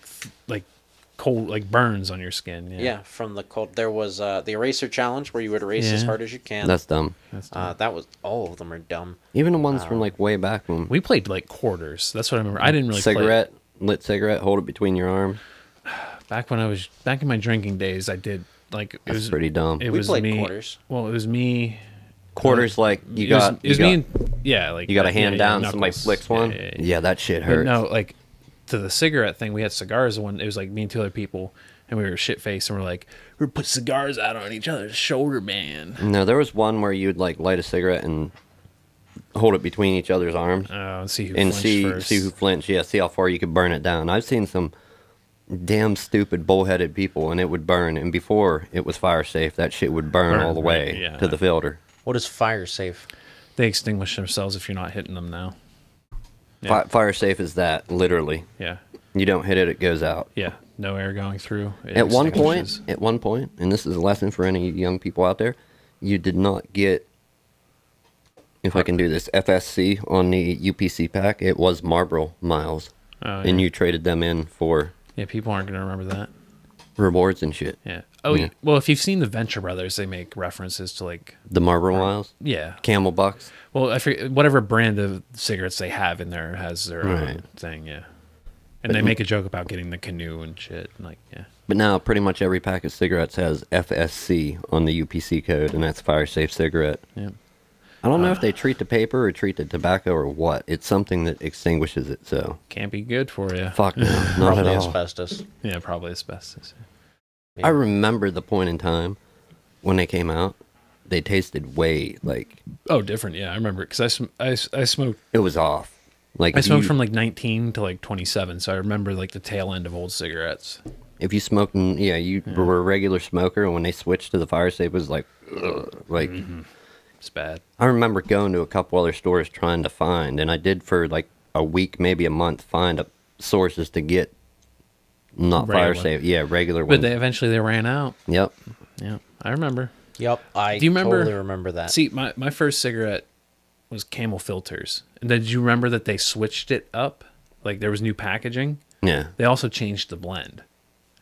cold like burns on your skin. Yeah, from the cold. There was the eraser challenge where you would erase as hard as you can. That's dumb. That was all of them are dumb. Even the ones from like way back when We played like quarters. That's what I remember. I didn't really lit cigarette, hold it between your arms. Back when I was back in my drinking days, I did like it was pretty dumb. It We was played me. quarters. Well, it was me. Quarters like It was me and like you got a hand down, knuckles. somebody flicks one. Yeah, that shit But hurts. no, like to the cigarette thing, we had cigars. One, it was like me and two other people, and we were shit faced, and we're like, we're put cigars out on each other's shoulder, man. No, there was one where you'd like light a cigarette and hold it between each other's arms And see who and flinched first. see who flinched. Yeah, see how far you could burn it down. I've seen some damn stupid bullheaded people, and it would burn. And before it was fire safe, that shit would burn all the way to the filter. What is fire safe? They extinguish themselves if you're not hitting them now. Fire safe is that literally. Yeah, You don't hit it, it goes out. yeah. No air going through. It At one extinguishes. point, and this is a lesson for any young people out there, you did not get, if I can do this, FSC on the UPC pack. It was Marlboro miles, and you traded them in for people aren't gonna remember that. rewards and shit. Yeah. Oh, Yeah. well, if you've seen the Venture Brothers, they make references to like The Marlboro miles, yeah. Camel Bucks. Well, I forget, whatever brand of cigarettes they have in there has their own thing. Yeah. And they make a joke about getting the canoe and shit. And like, yeah. But now pretty much every pack of cigarettes has FSC on the UPC code, and that's fire safe cigarette. Yeah. I don't know if they treat the paper or treat the tobacco or what. It's something that extinguishes it, so Can't be good for you. fuck no, not at Probably all. asbestos. Yeah, probably asbestos. I remember the point in time when they came out. They tasted way like Oh, different. Yeah, I remember because I smoked. it was off. Like I if smoked you, from like 19 to like 27, so I remember like the tail end of old cigarettes. if you smoked, you were a regular smoker, and when they switched to the fire safe, it was like, like. It's bad. I remember going to a couple other stores trying to find, and I did for like a week, maybe a month, find sources to get not Regular fire safe, regular But ones. they eventually they ran out. Yep. Yeah, I remember. Yep, I Do you remember? totally remember that. See, my first cigarette was Camel filters, and then did you remember that they switched it up? Like there was new packaging. Yeah. They also changed the blend.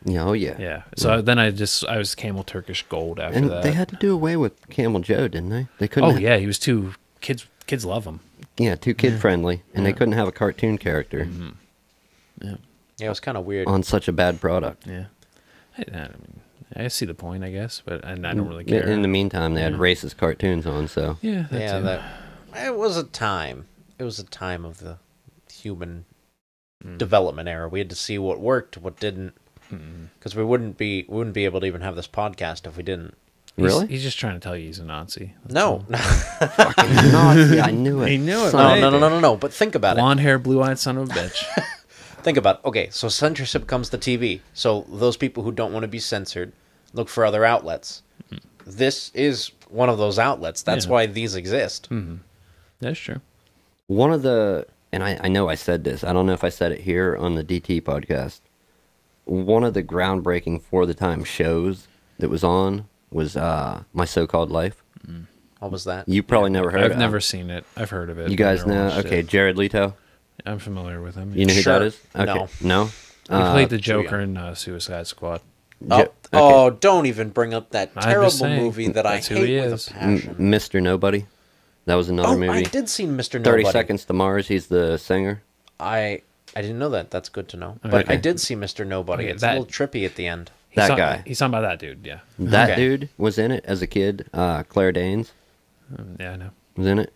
Yeah. Oh yeah. Yeah. So then I was Camel Turkish Gold after And that. they had to do away with Camel Joe, didn't they? They couldn't. Oh yeah, he was too kids. Kids love him. Yeah, too kid friendly, and they couldn't have a cartoon character Yeah. Yeah, it was kind of weird. on such a bad product. Yeah. I mean, I see the point, I guess, but I don't really care. In the meantime, they had racist cartoons on, so yeah. It was a time. It was a time of the human development era. We had to see what worked, what didn't, because we wouldn't be able to even have this podcast if we didn't. Really? He's just trying to tell you he's a Nazi. No, fucking Nazi. I knew it. He knew it, Son right? of a- no. But think about it. Blonde hair, blue-eyed son of a bitch. Think about it. Okay, so censorship comes to TV. So those people who don't want to be censored look for other outlets. This is one of those outlets. That's why these exist. That's true. One of the, and I know I said this, I don't know if I said it here on the DT podcast. One of the groundbreaking for the time shows that was on was My So-Called Life. What was that? You probably never heard of it. I've never seen it. I've heard of it. You but guys never know? watched Okay, it. Jared Leto. I'm familiar with him. You know who Sure. that is? Okay. No? He played the so Joker in Suicide Squad. Oh, don't even bring up that I'm just terrible saying, movie that I that's who he hate with is. a passion. Mr. Nobody. That was another movie. I did see Mr. 30 Nobody. Seconds to Mars. He's the singer. I didn't know that. That's good to know. But I did see Mr. Nobody. Okay, It's that- a little trippy at the end. That guy. He's talking about that dude, yeah. That Okay. dude was in it as a kid. Claire Danes Yeah, I know. was in it.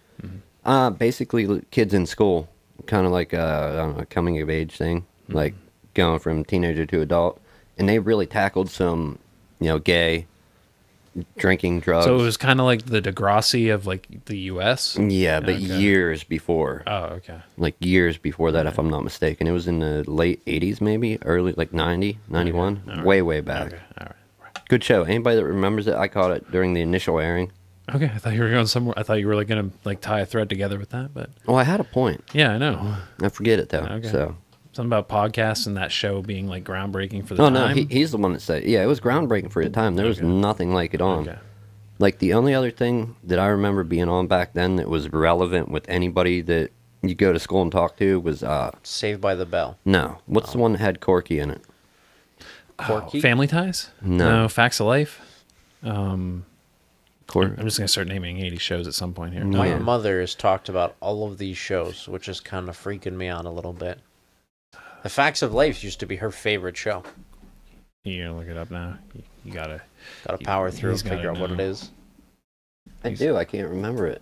Basically, kids in school, kind of like I don't know, a coming of age thing, like going from teenager to adult, and they really tackled some, gay, drinking, drugs. So it was kind of like the Degrassi of like the U.S. Yeah, but Okay. years before, Oh, okay. like years before that, if I'm not mistaken. It was in the late 80s, maybe early, like 90, 91, All right. way back. Okay, all right. Good show. Anybody that remembers it, I caught it during the initial airing. Okay, I thought you were going somewhere. I thought you were like gonna like tie a thread together with that, but Oh, I had a point. yeah, I know. I forget it though. Okay. So Something about podcasts and that show being like groundbreaking for the Oh time. no, he's the one that said, yeah, it was groundbreaking for the time. There was Okay. nothing like it on. Okay. Like the only other thing that I remember being on back then that was relevant with anybody that you go to school and talk to was Saved by the Bell. no, what's the one that had Corky in it? Corky? Family Ties? No. Facts of Life? Cor- I'm just going to start naming 80 shows at some point here. No. My Yeah. mother has talked about all of these shows, which is kind of freaking me out a little bit. The Facts of Life used to be her favorite show. You're going to look it up now. You got to. Got to power through and He's gotta figure out what it know. is. I do. I can't remember it.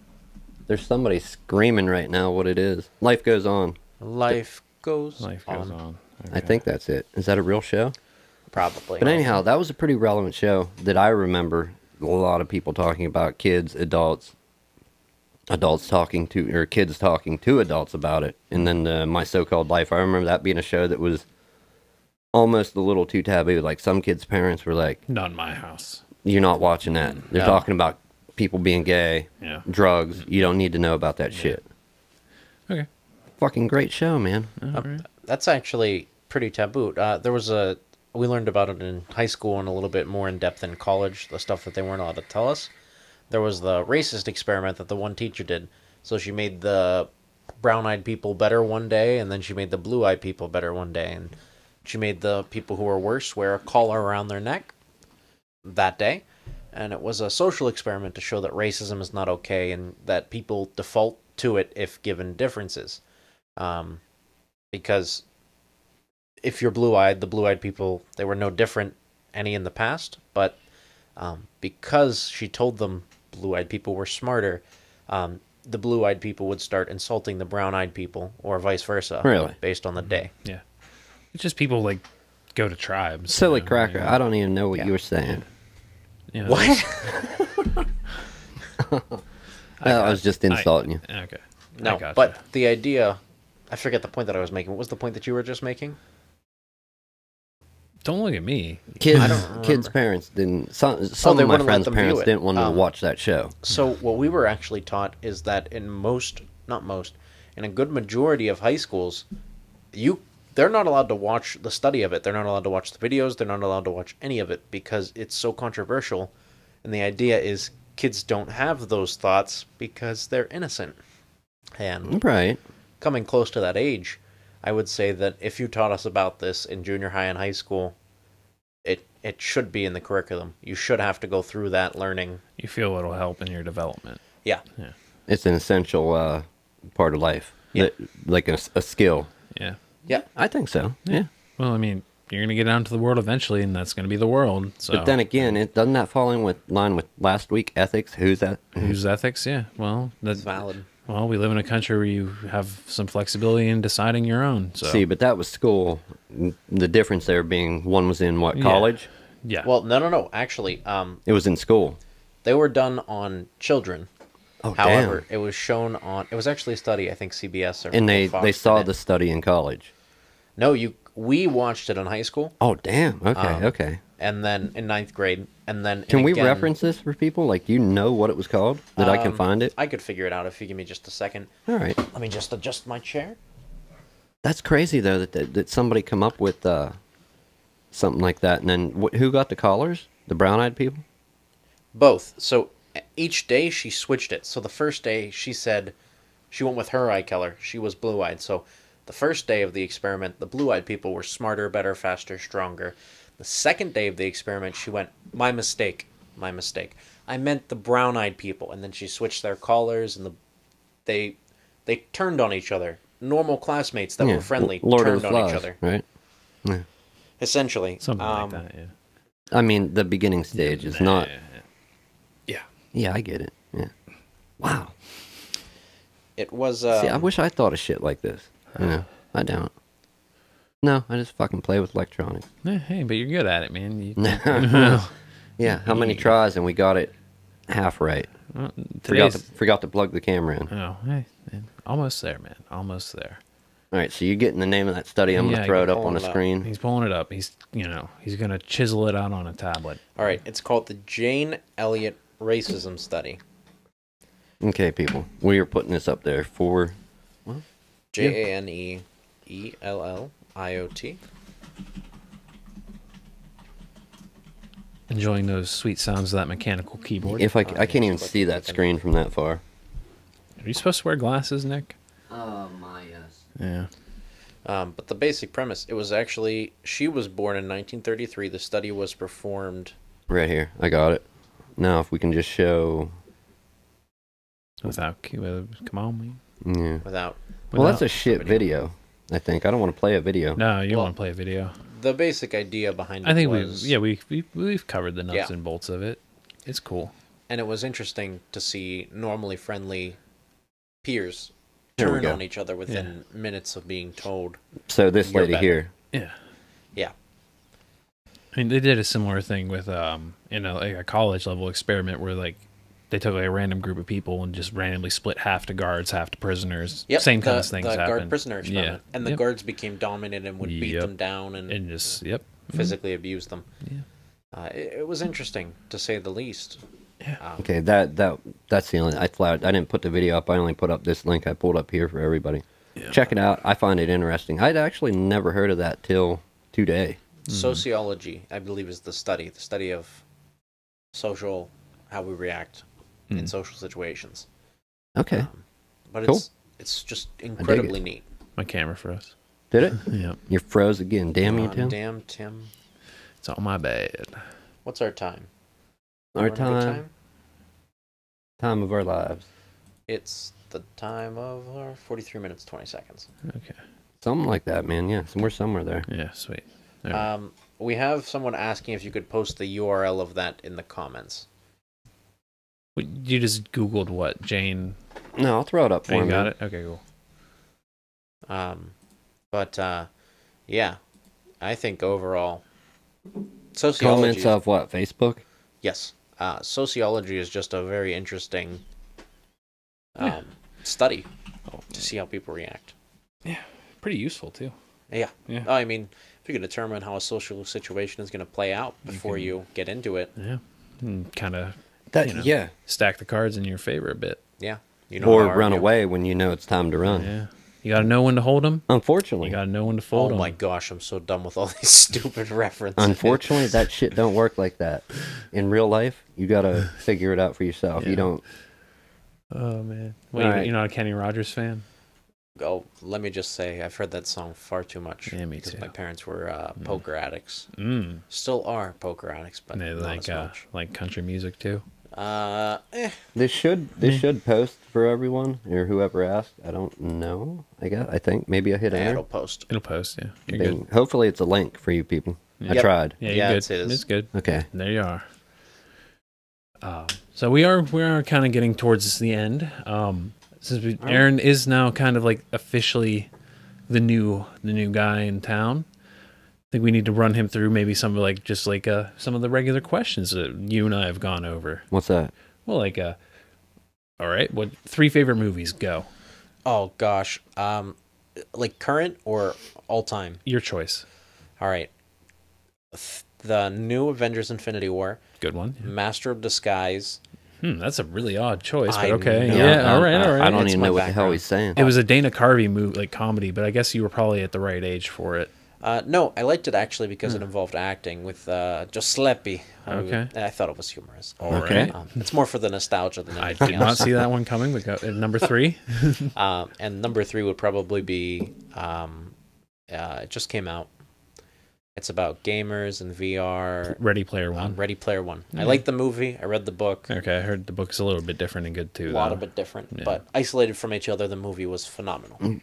There's somebody screaming right now what it is. Life Goes On. Life goes Life goes on. I think that's it. Is that a real show? Probably. But anyhow, that was a pretty relevant show that I remember a lot of people talking about, kids, adults talking to, or kids talking to adults about it. And then My So-Called Life, I remember that being a show that was almost a little too taboo. Like some kids' parents were like, Not in my house. you're not watching that. They're No. talking about people being gay, Yeah. drugs. You don't need to know about that shit. Okay. Fucking great show, man. All right. That's actually pretty taboo. We learned about it in high school and a little bit more in depth in college, the stuff that they weren't allowed to tell us. There was the racist experiment that the one teacher did. So she made the brown-eyed people better one day, and then she made the blue-eyed people better one day, and she made the people who were worse wear a collar around their neck that day. And it was a social experiment to show that racism is not okay and that people default to it if given differences. Because if you're blue-eyed, the blue-eyed people, they were no different any in the past, but because she told them blue-eyed people were smarter, the blue-eyed people would start insulting the brown-eyed people, or vice versa. Really? Based on the day. Yeah. It's just people like go to tribes. Silly you know, cracker. like, I don't even know what Yeah. you were saying. you know, What? I was just insulting you. Okay. No, I gotcha. but the idea, I forget the point that I was making. What was the point that you were just making? Don't look at me. Kids, I don't remember. kids' parents didn't. Some they of my wouldn't let friends' them view parents it. didn't want to watch that show. So what we were actually taught is that in in a good majority of high schools, they're not allowed to watch the study of it. They're not allowed to watch the videos. They're not allowed to watch any of it because it's so controversial. And the idea is kids don't have those thoughts because they're innocent. And Right. coming close to that age, I would say that if you taught us about this in junior high and high school, it should be in the curriculum. You should have to go through that learning. You feel it'll help in your development. Yeah. It's an essential part of life. Yeah. Like a skill. Yeah. Yeah. I think so. Yeah. Well, I mean, you're going to get out into the world eventually, and that's going to be the world. So. But then again, doesn't that fall in with line with last week ethics? Who's that? Who's ethics? Yeah. Well, It's valid. Well, we live in a country where you have some flexibility in deciding your own. So. See, but that was school. The difference there being one was in what, Yeah. college? Yeah. Well, no. Actually, It was in school. they were done on children. Oh, However, damn. it was shown on. It was actually a study. I think CBS or And they Fox saw did it. the study in college. No, we watched it in high school, Oh, damn. Okay, okay. and then in ninth grade, and then Can we again- reference this for people? Like, you know what it was called? That I can find it? I could figure it out if you give me just a second. All right. Let me just adjust my chair. That's crazy, though, that somebody come up with something like that. And then who got the collars? The brown-eyed people? Both. So each day she switched it. So the first day she said she went with her eye color. She was blue-eyed. So the first day of the experiment, the blue-eyed people were smarter, better, faster, stronger. The second day of the experiment, she went, my mistake. I meant the brown-eyed people. And then she switched their collars, and they turned on each other. Normal classmates that were friendly Lord of turned the on Flies, each other. right? Essentially. Something like that, yeah. I mean, the beginning stage is not... Yeah. Yeah, I get it. Yeah. Wow. It was... See, I wish I thought of shit like this. You know, I don't. No, I just fucking play with electronics. Yeah, hey, but you're good at it, man. Yeah, how many tries and we got it half right. Well, Forgot to plug the camera in. Oh, hey, man. Almost there, man. Almost there. All right, so you're getting the name of that study. I'm Yeah, gonna throw it up pull on the it up. screen. He's pulling it up. He's gonna chisel it out on a tablet. All right, it's called the Jane Elliott Racism Study. Okay, people, we are putting this up there for JANEELL IoT. Enjoying those sweet sounds of that mechanical keyboard. If I can't even see that screen from that far. Are you supposed to wear glasses, Nick? My yes. Yeah. But the basic premise, it was actually, she was born in 1933. The study was performed. Right here. I got it. Now, if we can just show. Without, come on, man. Yeah. Without. Well, that's a shit video. I think I don't want to play a video. No, you want to play a video. The basic idea behind it I think was... we've covered the nuts and bolts of it. It's cool. And it was interesting to see normally friendly peers There we turn go. on each other within minutes of being told. So this You're lady better. here. Yeah. Yeah. I mean, they did a similar thing with like a college level experiment where like they took like a random group of people and just randomly split half to guards, half to prisoners. Yep, Same kind of things the happened. guard prisoner experiment. Yeah. And the guards became dominant and would beat them down and just physically abuse them. Yeah. It was interesting, to say the least. Yeah. Okay, that's the only. I didn't put the video up. I only put up this link I pulled up here for everybody. Yeah. Check it out. I find it interesting. I'd actually never heard of that till today. Sociology, I believe, is the study of social, how we react in social situations. Okay. But Cool. it's just incredibly neat. My camera froze. Did it? Yeah. You froze again. Damn you, Tim. Damn, Tim. It's all my bad. What's our time? Our We're having a good time of our lives. It's the time of our 43 minutes, 20 seconds. Okay. Something like that, man. Yeah, we're somewhere there. Yeah, sweet. All right. We have someone asking if you could post the URL of that in the comments. You just Googled what? Jane? No, I'll throw it up for Oh, you. you got it? Okay, cool. Yeah, I think overall, sociology. Comments of what? Facebook? Yes. Sociology is just a very interesting study to see how people react. Yeah, pretty useful too. Yeah. Yeah. I mean, if you can determine how a social situation is going to play out before you get into it. Yeah. Kind of That yeah. stack the cards in your favor a bit. Yeah. You know, Or how run argue. away when you know it's time to run. Yeah. You got to know when to hold them. Unfortunately. You got to know when to fold Oh them. my gosh, I'm so done with all these stupid references. Unfortunately, that shit don't work like that. In real life, you gotta figure it out for yourself. Yeah. You don't. Oh, man. All Wait, right. you're not a Kenny Rogers fan? Oh, let me just say, I've heard that song far too much. Yeah, me because too. my parents were poker addicts. Mm. Still are poker addicts, but And they not as much. like country music too. This should post for everyone or whoever asked. I don't know. I think maybe I hit Yeah, enter. it'll post. It'll post, yeah. You're Bing. good. Hopefully, it's a link for you people. I Yep. tried. Yeah, you're Yeah, good. it is. It's good. Okay. There you are. So we are kind of getting towards the end. Since Aaron is now kind of like officially the new guy in town. I think we need to run him through maybe some of some of the regular questions that you and I have gone over. What's that? Well, all right, what 3 favorite movies? Go. Oh gosh, like current or all time? Your choice. All right, the new Avengers: Infinity War, Good one. Master of Disguise. That's a really odd choice, but I okay. know. Yeah, all right. I don't It's even my know what the hell background. he's saying. It was a Dana Carvey movie, like comedy, but I guess you were probably at the right age for it. No, I liked it actually because it involved acting with Giuseppe. Okay. I thought it was humorous. Okay. It's more for the nostalgia than I anything did not else. see that one coming. But at number 3, And number 3 would probably be it just came out. It's about gamers and VR. Ready Player One. Ready Player One. I like the movie. I read the book. Okay, I heard the book's a little bit different and good too. A lot though. of it different, Yeah. but isolated from each other, the movie was phenomenal.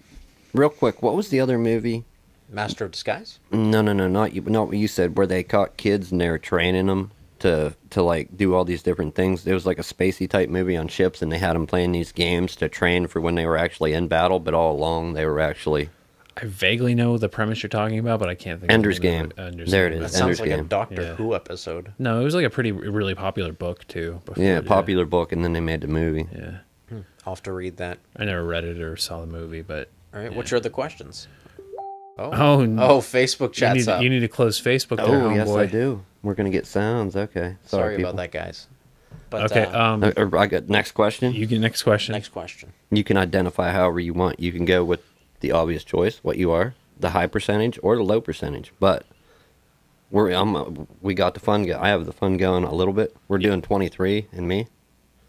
Real quick, what was the other movie? Master of Disguise. No, not you. Not what you said. Where they caught kids and they were training them to like do all these different things. It was like a spacey type movie on ships, and they had them playing these games to train for when they were actually in battle. But all along, they were actually I vaguely know the premise you're talking about, but I can't think. Ender's of the name of Game. Ender's There it Game. is. That sounds Ender's like a Game. Doctor Yeah. Who episode. No, it was like a really popular book too. Before, yeah, popular book, and then they made the movie. Yeah, I'll have to read that. I never read it or saw the movie, but All right, Yeah. which are the questions? oh, Facebook you chat's need, up. you need to close Facebook. There, Oh, yes, homeboy. I do. We're gonna get sounds. Okay, Sorry people. about that, guys. But Okay, I got next question. you get next question. next question. You can identify however you want. You can go with the obvious choice, what you are. the high percentage or the low percentage, but we got the fun. I have the fun going a little bit. We're doing 23 and me.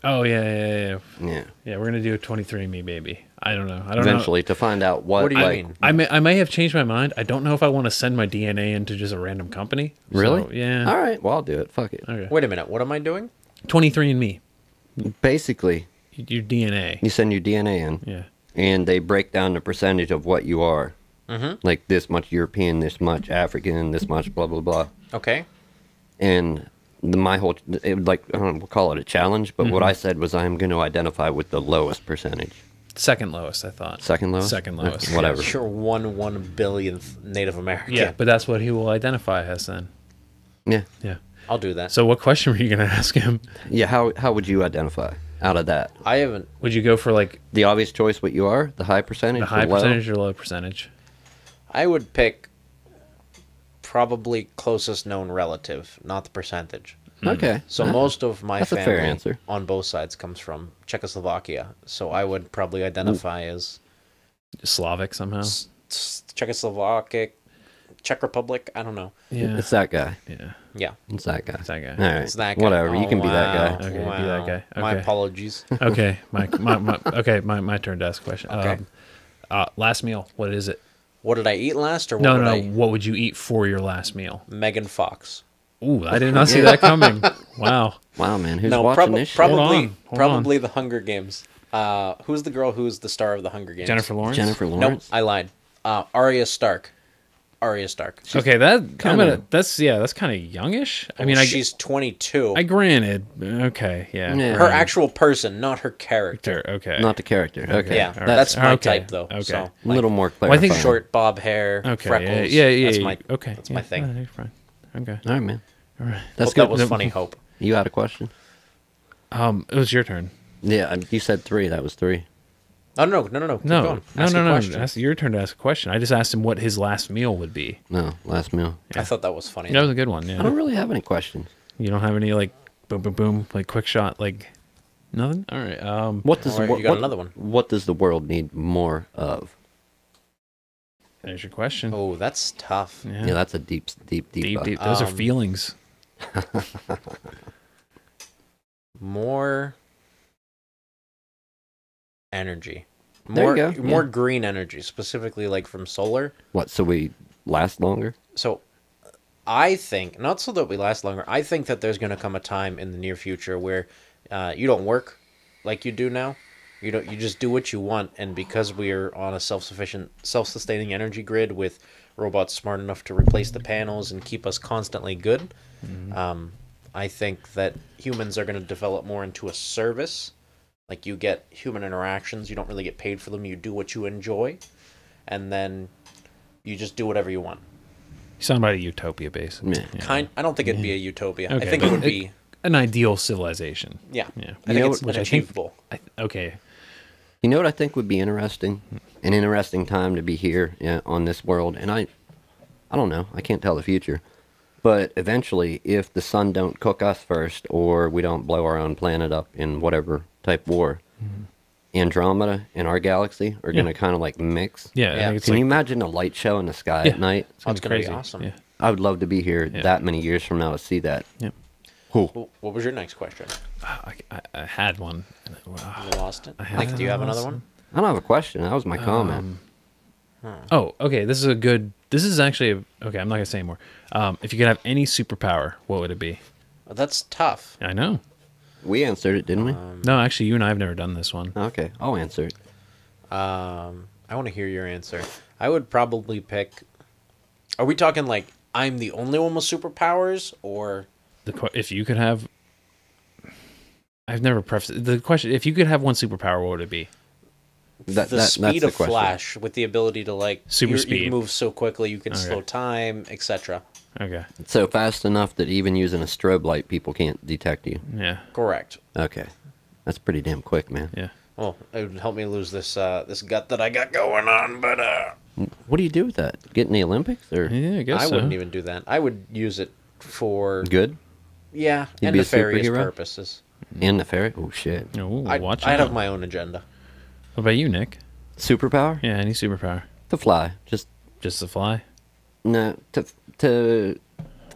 Oh yeah. Yeah. Yeah, we're gonna do a 23andMe baby. I don't know. I don't Eventually know. to find out what. What do you like, mean? I may have changed my mind. I don't know if I want to send my DNA into just a random company. Really? So, yeah. All right. Well, I'll do it. Fuck it. Okay. Wait a minute. What am I doing? 23andMe. Basically, Your DNA. you send your DNA in, Yeah. and they break down the percentage of what you are. Mm-hmm. Like this much European, this much African, this much blah blah blah. Okay. And my whole like I don't know, we'll call it a challenge, but what I said was I'm going to identify with the lowest percentage. Second lowest, I thought. Second lowest. Second lowest. Okay, whatever. You're 1/1 billionth Native American. Yeah, but that's what he will identify as then. Yeah. Yeah. I'll do that. So what question were you going to ask him? Yeah. How would you identify out of that? I haven't. Would you go for like The obvious choice, what you are, the high percentage, the high low? percentage or low percentage? I would pick probably closest known relative, not the percentage. Okay. So most of my That's a fair family answer. on both sides comes from Czechoslovakia. So I would probably identify as Slavic somehow. Czechoslovakic, Czech Republic. I don't know. Yeah. It's that guy. Yeah. Yeah, It's that guy. It's that guy. All right. it's that guy. Whatever. You Oh, can be that wow. guy. Okay, be that guy. My Okay. apologies. Okay. My turn to ask a question. Okay. Last meal. What is it? What did I eat last, or what No, did no. I? What would you eat for your last meal? Megan Fox. Ooh, I did not see that coming. Wow. Wow, man. Who's No, watching this shit? probably Hold probably the Hunger Games. Who's the girl who's the star of the Hunger Games? Jennifer Lawrence. Jennifer Nope, Lawrence? I lied. Arya Stark. Arya Stark. Okay, that's kind of youngish. I mean, she's 22. granted. Okay, yeah. Yeah. Her actual person, not her character. Okay. Not the character. Okay. Yeah, All right. that's my Okay, type though. okay. So, A little more Well, I clarifying. think short bob hair, Okay. freckles. Yeah. That's my okay. That's my thing. You're fine. Okay. All right, man. All right. That's Hope good. that was funny. Hope. You had a question? It was your turn. Yeah, you said 3. That was 3. Oh no. Keep going. No. Ask a question. That's your turn to ask a question. I just asked him what his last meal would be. No, last meal. I thought that was funny. That was a good one. I Yeah. don't really have any questions. You don't have any like boom, boom, boom, like quick shot, like nothing. All right. What does Alright, the, you got another one. What does the world need more of? There's your question. Oh, that's tough. Yeah. Yeah, that's a deep. Deep. Those are feelings. More energy. There you go, More yeah. green energy, specifically like from solar. What? So we last longer? So I think, not so that we last longer, I think that there's going to come a time in the near future where you don't work like you do now. You just do what you want, and because we're on a self-sufficient, self-sustaining energy grid with robots smart enough to replace the panels and keep us constantly good, I think that humans are going to develop more into a service. Like, you get human interactions, you don't really get paid for them, you do what you enjoy, and then you just do whatever you want. You sound about a utopia, basically. Yeah. I don't think it'd be a utopia. Okay, I think but it would be, an ideal civilization. yeah. Yeah. I You know think it's what- achievable. Okay. You know what I think would be interesting? An interesting time to be here, yeah, on this world. And I don't know. I can't tell the future. But eventually, if the sun don't cook us first, or we don't blow our own planet up in whatever type war, Andromeda and our galaxy are going to kind of like mix. Yeah. Yeah. I think it's Can like, you imagine a light show in the sky Yeah. at night? Oh, it's gonna be crazy. awesome. Yeah. I would love to be here Yeah. that many years from now to see that. Yeah. Cool. What was your next question? I had one. You lost it. have Like, do you have another lost one? I don't have a question. That was my comment. Oh, okay. This is actually okay. I'm not gonna say anymore. If you could have any superpower, what would it be? Well, that's tough. I know. We answered it, didn't we? No, actually, you and I have never done this one. Okay, I'll answer it. I want to hear your answer. I would probably pick. Are we talking like I'm the only one with superpowers, or If you could have, I've never prefaced the question. If you could have one superpower, what would it be? That, the that's speed the of question. Flash with the ability to like Super you speed. move so quickly, you can Okay. slow time, etc. Okay. So fast enough that even using a strobe light, people can't detect you. Yeah. Correct. Okay, that's pretty damn quick, man. Yeah. Well, it would help me lose this this gut that I got going on, but What do you do with that? Get in the Olympics or Yeah. I guess I so. wouldn't even do that. I would use it for good? yeah, You'd and be a nefarious superhero? purposes. And the ferret? Oh shit! Ooh, watch I'd out. have my own agenda. What about you, Nick? Superpower? Yeah. Any superpower? To fly, just Just to fly? No, to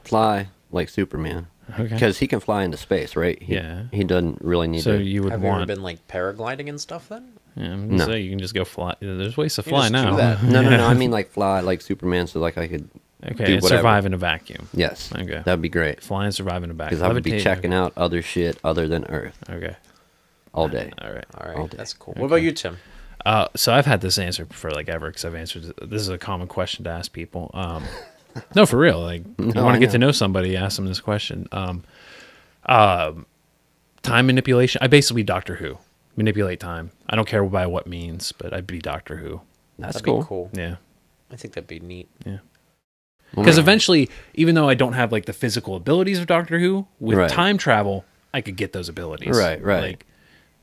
fly like Superman. Okay. Because he can fly into space, right? Yeah. He doesn't really need So to. you would Have you ever want... been like paragliding and stuff then? Yeah, I'm No. gonna say you can just go fly. There's ways to You fly just now. do that. No. I mean like fly like Superman, so like I could Okay, do and whatever. survive in a vacuum. Yes. Okay. That'd be great. Fly and survive in a vacuum. Because I would be Levitate, checking out other shit other than Earth Okay. all day. All right. All All right, day. that's cool. What about you, Tim? So I've had this answer for like ever because I've answered. This is a common question to ask people. No, for real. Like you No, want I to get to know. know somebody, ask them this question. Time manipulation. I basically Doctor Who. Manipulate time. I don't care by what means, but I'd be Doctor Who. That's That'd cool. be cool. Yeah. I think that'd be neat. Yeah. Well, Because no. eventually, even though I don't have like the physical abilities of Doctor Who, with Right. time travel, I could get those abilities. Right. Like,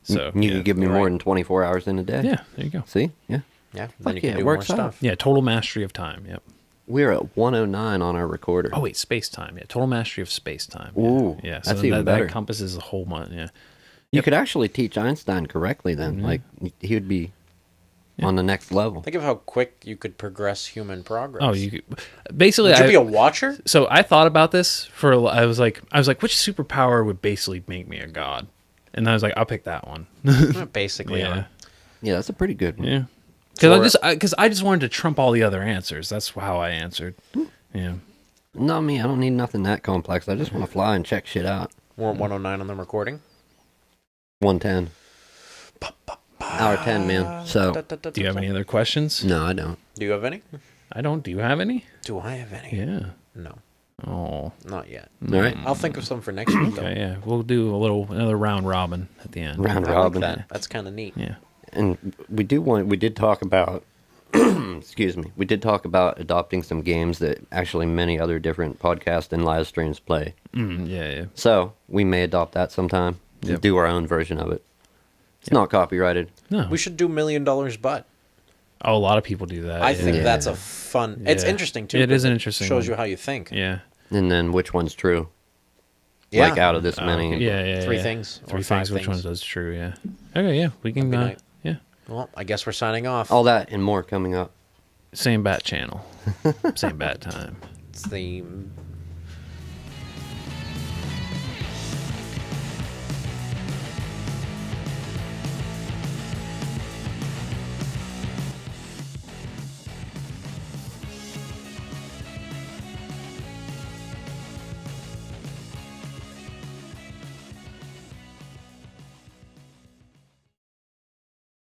so you yeah. can give me You're more right. than 24 hours in a day. Yeah, there you go. See? Yeah. Yeah, Fuck then you yeah, can it do more works out. stuff. Yeah, total mastery of time. Yep. We're at 109 on our recorder. Oh wait, space time. Yeah, total mastery of space time. Yeah. Ooh, yeah. that's even that better. encompasses the whole month. Yeah. You could actually teach Einstein correctly then. Like, he would be on the next level. Think of how quick you could progress human progress. Oh, you could, basically. Would you be a watcher? So I thought about this for. I was like, which superpower would basically make me a god? And I was like, I'll pick that one. Basically, Yeah. Yeah, that's a pretty good one. Yeah. Or- Because I just wanted to trump all the other answers. That's how I answered. Yeah. No, me, I don't need nothing that complex. I just want to fly and check shit out. We're at 109 on the recording. 110. Hour 10, man. So, Do you have any other questions? no, I don't. Do you have any? I don't. Do you have any? Do I have any? Yeah. No, Oh. not yet. All right. I'll think of some for next week, though. Okay, yeah. We'll do another round robin at the end. Round I like robin. that. That's kind of neat. Yeah. And we did talk about, excuse me, we did talk about adopting some games that actually many other different podcasts and live streams play. Yeah. So we may adopt that sometime. Yep. Do our own version of it. It's not copyrighted. No. We should do $1 Million Butt. Oh, a lot of people do that. I yeah. think Yeah. that's a fun. It's Yeah. interesting too. It is because an interesting Shows one. you how you think. Yeah. And then which one's true? Yeah. Like out of this many. Okay. Yeah. Three yeah. things or Three five things. Which things. one does true? Yeah. Okay. Yeah. We can. That'd be nice. Yeah. Well, I guess we're signing off. All that and more coming up. Same bat channel. Same bat time. It's the